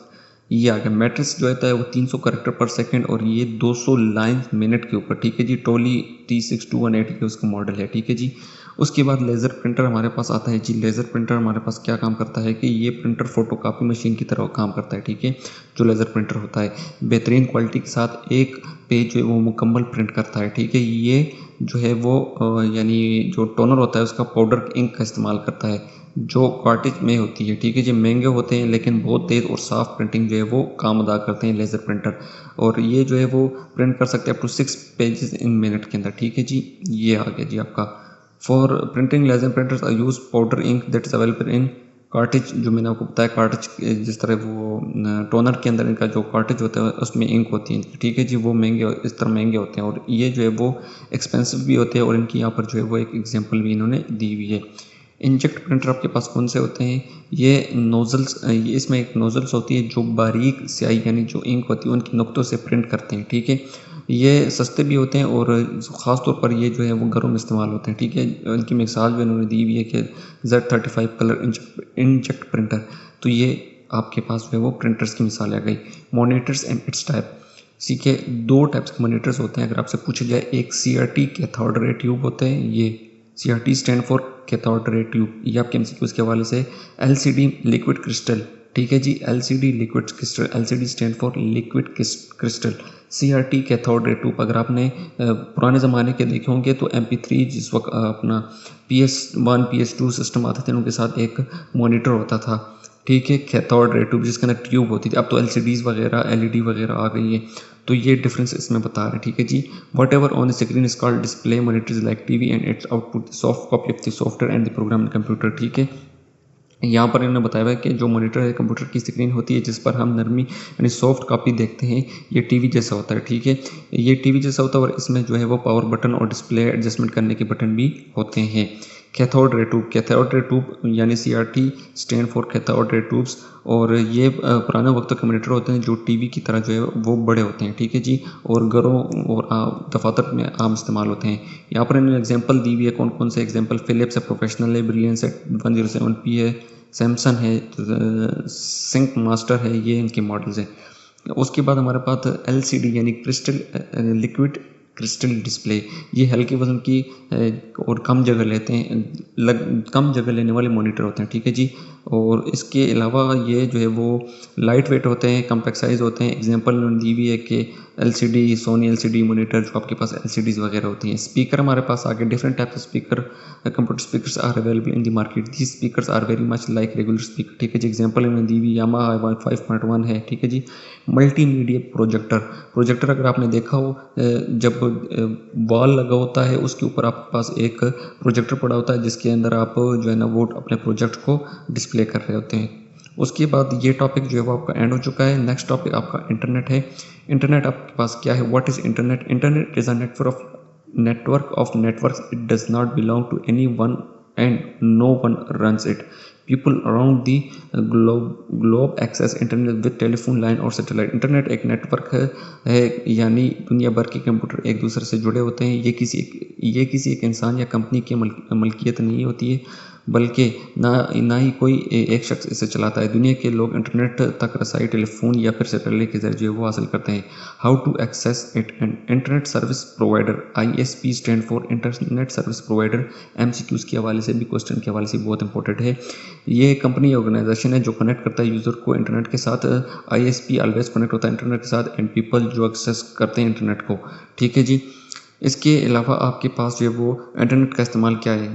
ये आ गया। मैट्रिक्स जो होता है वो 300 करेक्टर पर सेकंड और ये 200 लाइन मिनट के ऊपर। ठीक है जी। टोली T6218 के उसका मॉडल है। ठीक है जी। उसके बाद लेज़र प्रिंटर हमारे पास आता है जी। लेज़र प्रिंटर हमारे पास क्या काम करता है कि ये प्रिंटर फोटोकॉपी मशीन की तरह काम करता है। ठीक है। जो लेज़र प्रिंटर होता है बेहतरीन क्वालिटी के साथ एक पेज जो है वो मुकम्मल प्रिंट करता है। ठीक है। ये जो है वो यानी जो टोनर होता है उसका पाउडर इंक का इस्तेमाल करता है जो कार्टेज में होती है। ठीक है जी। महंगे होते हैं लेकिन बहुत तेज़ और साफ़ प्रिंटिंग जो है वो काम अदा करते हैं लेज़र प्रिंटर। और ये जो है वो प्रिंट कर सकते हैं up to 6 pages in minute के अंदर। ठीक है जी। ये आ गया जी आपका। For printing laser printers I use powder ink that is available in cartridge. जो मैंने आपको बताया कार्टेज, जिस तरह वो टोनर के अंदर इनका जो कार्टेज होता है उसमें इंक होती है। ठीक है जी। वो महंगे, इस तरह महंगे होते हैं और ये जो है वो एक्सपेंसिव भी होते हैं। और इनकी यहाँ पर जो है वो एक एग्जांपल भी इन्होंने दी हुई है। इंजेक्ट प्रिंटर आपके पास कौन से होते हैं, ये नोज़ल्स, ये इसमें एक नोज़ल्स होती है जो बारीक स्याही यानी जो इंक होती है उनकी नुक्तों से प्रिंट करते हैं। ठीक है। ये सस्ते भी होते हैं और ख़ास तौर पर ये जो है वो घरों में इस्तेमाल होते हैं। ठीक है। इनकी मिसाल जो इन्होंने दी हुई है कि Z35 कलर इंजेक्ट प्रिंटर। तो ये आपके पास जो है वो प्रिंटर्स की मिसाल आ गई। Monitors and it's type. सीखे दो टाइप्स के मॉनिटर्स होते हैं अगर आपसे पूछा जाए। एक CRT कैथोड रे ट्यूब होते हैं, ये CRT stand for cathode ray tube. ये आपके MCQs के हवाले से। LCD liquid crystal. ठीक है जी। LCD liquid crystal, LCD stand for liquid crystal. CRT cathode ray tube अगर आपने पुराने ज़माने के देखे होंगे तो MP3 जिस वक्त अपना PS1 PS2 सिस्टम आते थे उनके साथ एक मॉनिटर होता था। ठीक है। कैथोड रे ट्यूब जिसके अंदर ट्यूब होती थी। अब तो LCDs वगैरह LED वगैरह आ गई है तो ये डिफरेंस इसमें बता रहे हैं। ठीक है जी। Whatever on the screen is called display monitors like TV and its output soft copy of the software and the program in computer. ठीक है। यहाँ पर इन्होंने बताया है कि जो मॉनिटर है कंप्यूटर की स्क्रीन होती है जिस पर हम नरमी यानी सॉफ्ट कॉपी देखते हैं, ये टीवी जैसा होता है। ठीक है। ये टीवी जैसा होता है और इसमें जो है वो पावर बटन और डिस्प्ले एडजस्टमेंट करने के बटन भी होते हैं। Cathode ray tube, cathode ray tube यानी CRT stand for cathode ray tubes. और ये पुराने वक्त के मॉनिटर होते हैं जो टीवी की तरह जो है वो बड़े होते हैं। ठीक है जी। और घरों और दफातर में आम इस्तेमाल होते हैं। यहाँ पर इन्होंने एग्जांपल दी हुई है। कौन कौन से एग्जांपल, फिलिप्स है, प्रोफेशनल है, ब्रिलियंस है, 107P है, सैमसंग है, सिंक मास्टर है, ये इनके मॉडल्स हैं। उसके बाद हमारे पास LCD यानी क्रिस्टल लिक्विड क्रिस्टल डिस्प्ले। ये हल्के वजन की और कम जगह लेते हैं, कम जगह लेने वाले मॉनिटर होते हैं। ठीक है जी। और इसके अलावा ये जो है वो लाइट वेट होते हैं, कम्पैक्ट साइज़ होते हैं। एग्जांपल दी हुई है कि एलसीडी, सोनी एलसीडी मॉनिटर जो आपके पास एलसीडीज़ वगैरह होती हैं। स्पीकर हमारे पास आगे different type of speaker, computer speakers are available in the market. These speakers are very much like regular speaker, ठीक है जी। एग्जांपल इन्होंने दी हुई यामाहा 5.1 है, ठीक है जी। मल्टीमीडिया प्रोजेक्टर, प्रोजेक्टर अगर आपने देखा हो जब वॉल लगा होता है उसके ऊपर आपके पास एक प्रोजेक्टर पड़ा होता है जिसके अंदर आप जो है ना वो अपने प्रोजेक्ट को डिस्प्ले कर रहे होते हैं। उसके बाद ये टॉपिक जो है वो आपका एंड हो चुका है। नेक्स्ट टॉपिक आपका इंटरनेट है। इंटरनेट आपके पास क्या है? What is internet? Internet is a network of networks. It does not belong to anyone and no one runs it. People around the globe access internet with telephone line और satellite. Internet एक network है यानी दुनिया भर के computer एक दूसरे से जुड़े होते हैं। ये किसी एक इंसान या कंपनी की मलकियत नहीं होती है, बल्कि ना ही कोई एक शख्स इसे चलाता है। दुनिया के लोग इंटरनेट तक रसाई टेलीफोन या फिर सैटेलाइट के जरिए वो हासिल करते हैं। How to access it? Internet service provider, ISP stand for internet service provider. MCQs के हवाले से भी, क्वेश्चन के हवाले से बहुत इंपॉर्टेंट है। ये कंपनी ऑर्गेनाइजेशन है जो कनेक्ट करता है यूज़र को इंटरनेट के साथ। ISP ऑलवेज कनेक्ट होता है इंटरनेट के साथ एंड पीपल जो एक्सेस करते हैं इंटरनेट को, ठीक है जी। इसके अलावा आपके पास जो है वो इंटरनेट का इस्तेमाल क्या है?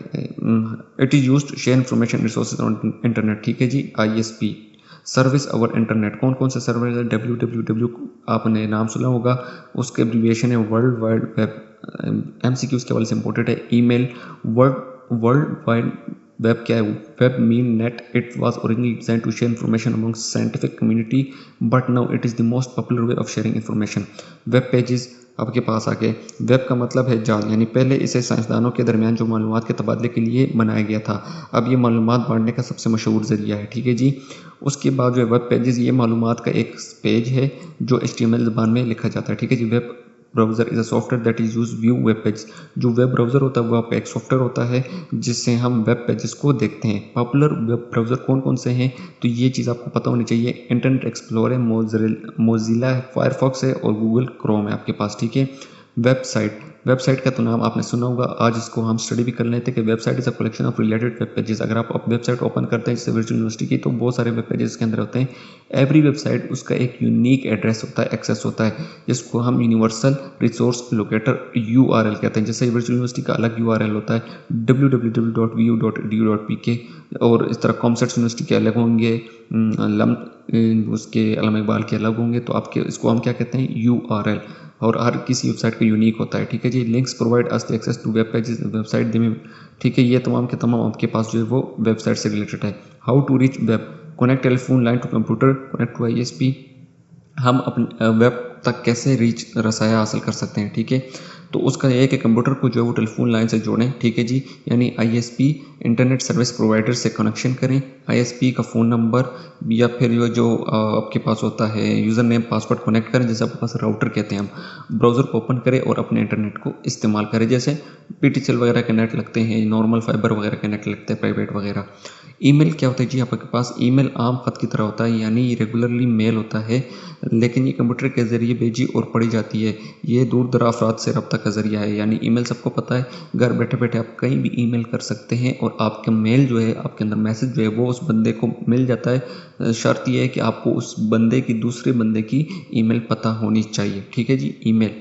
It is used to share information resources on internet, ठीक है जी। ISP सर्विस अवर इंटरनेट, कौन कौन से सर्विस है? www आपने नाम सुना होगा, उसके एब्रीविएशन है वर्ल्ड वाइड वेब। MCQs के हवाले से इंपॉर्टेंट है। ईमेल, वर्ल्ड वाइड वेब क्या है? Web mean net. It was originally design to share information among scientific community but now it is the most popular way of sharing information. Web pages आपके पास आके, web का मतलब है जाल, यानी पहले इसे साइंसदानों के दरमियान जो मालूमात के तबादले के लिए बनाया गया था, अब ये मालूमात बांटने का सबसे मशहूर ज़रिया है, ठीक है जी। उसके बाद जो है वेब पेजेस, ये मालूमात का एक पेज है जो HTML ज़बान में लिखा जाता है, ठीक है जी। Web browser is a software that is use view web page. जो वेब ब्राउज़र होता है वो आपका एक सॉफ्टवेयर होता है जिससे हम वेब पेजेस को देखते हैं। पॉपुलर वेब ब्राउज़र कौन कौन से हैं? तो ये चीज़ आपको पता होनी चाहिए। इंटरनेट एक्सप्लोरर है, मोजिला है, फायरफॉक्स है और गूगल क्रोम है आपके पास, ठीक है। वेबसाइट का तो नाम आपने सुना होगा। आज इसको हम स्टडी भी कर लेते हैं कि website is a collection of related web pages. अगर आप वेबसाइट ओपन करते हैं जैसे वर्चुअल यूनिवर्सिटी की, तो बहुत सारे वेब पेजेस के अंदर होते हैं। एवरी वेबसाइट उसका एक यूनिक एड्रेस होता है, एक्सेस होता है, जिसको हम यूनिवर्सल रिसोर्स लोकेटर URL कहते हैं। जैसे वर्चुअल यूनिवर्सिटी का अलग URL होता है www.vu.edu.pk, और इस तरह कॉमसेट यूनिवर्सिटी के अलग होंगे, उसके अलम इकबाल के अलग होंगे। तो आपके इसको हम क्या कहते हैं? URL। और हर किसी वेबसाइट का यूनिक होता है, ठीक है जी। Links provide us the access to web pages website में, ठीक है। ये तमाम के तमाम आपके पास जो है वो वेबसाइट से रिलेटेड है। How to reach web? Connect telephone line to computer, connect to ISP। हम अपने वेब तक कैसे रीच रसाया हासिल कर सकते हैं, ठीक है। तो उसका यह है कि कंप्यूटर को जो है वो टेलीफोन लाइन से जोड़ें, ठीक है जी। यानी ISP इंटरनेट सर्विस प्रोवाइडर से कनेक्शन करें। ISP का फ़ोन नंबर या फिर जो आपके पास होता है यूज़र नेम पासवर्ड कनेक्ट करें, जैसे आपके पास राउटर कहते हैं हम। ब्राउज़र को ओपन करें और अपने इंटरनेट को इस्तेमाल करें। जैसे PTCL वगैरह के नेट लगते हैं, नॉर्मल फाइबर वगैरह के नेट लगते हैं, प्राइवेट वगैरह। ईमेल क्या होता है जी? आपके पास ईमेल आम ख़त की तरह होता है, यानी रेगुलरली मेल होता है, लेकिन ये कंप्यूटर के ज़रिए भेजी और पढ़ी जाती है। ये दूर दराज अफराद से रब्ता का ज़रिया है। यानी ईमेल सबको पता है, घर बैठे बैठे आप कहीं भी ईमेल कर सकते हैं और आपका मेल जो है, आपके अंदर मैसेज जो है वो उस बंदे को मिल जाता है। शर्त यह है कि आपको उस बंदे की, दूसरे बंदे की ईमेल पता होनी चाहिए, ठीक है जी। ईमेल,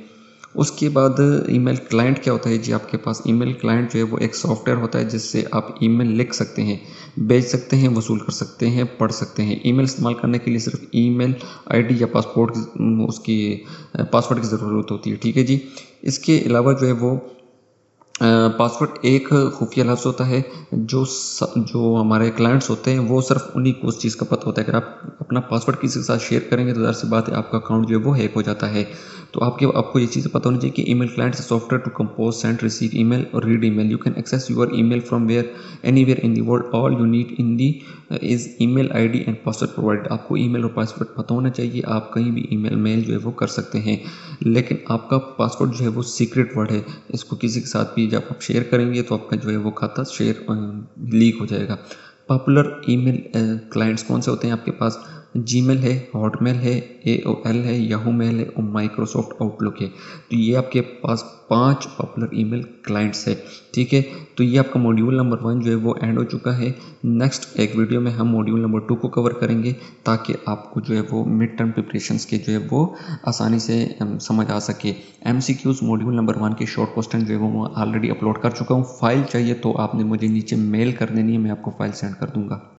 उसके बाद ईमेल क्लाइंट क्या होता है जी? आपके पास ईमेल क्लाइंट जो है वो एक सॉफ्टवेयर होता है जिससे आप ईमेल लिख सकते हैं, भेज सकते हैं, वसूल कर सकते हैं, पढ़ सकते हैं। ईमेल इस्तेमाल करने के लिए सिर्फ ईमेल ID या पासवर्ड की ज़रूरत होती है, ठीक है जी। इसके अलावा जो है वो पासवर्ड एक खुफिया लफ्ज़ होता है जो हमारे क्लाइंट्स होते हैं वो सिर्फ उन्हीं को उस चीज़ का पता होता है। अगर आप अपना पासवर्ड किसी के साथ शेयर करेंगे तो ज़ाहिर सी बात है आपका अकाउंट जो है वो हैक हो जाता है। तो आपको ये चीज़ पता होनी चाहिए कि email client is software to compose, send, receive email और read email. You can access your email from anywhere in the world. All you need in the is email ID and password provide. आपको email और password पता होना चाहिए। आप कहीं भी mail जो है वो कर सकते हैं, लेकिन आपका पासवर्ड जो है वो सीक्रेट वर्ड है। इसको किसी के साथ भी जब आप शेयर करेंगे तो आपका जो है वो खाता लीक हो जाएगा। पॉपुलर ईमेल क्लाइंट्स कौन से होते हैं आपके पास? जीमेल है, हॉटमेल है, एओएल है, याहू मेल है और माइक्रोसॉफ्ट आउटलुक है। तो ये आपके पास 5 पॉपुलर ईमेल क्लाइंट्स है। ठीक है, तो ये आपका मॉड्यूल नंबर 1 जो है वो एंड हो चुका है। नेक्स्ट एक वीडियो में हम मॉड्यूल नंबर 2 को कवर करेंगे ताकि आपको जो है वो मिड टर्म प्रिपरेशंस के जो है वो आसानी से समझ आ सके। एमसीक्यूज मॉड्यूल नंबर 1 के शॉर्ट क्वेश्चन जो है वो मैं ऑलरेडी अपलोड कर चुका हूँ। फाइल चाहिए तो आपने मुझे नीचे मेल कर देनी है, मैं आपको फाइल सेंड कर दूंगा।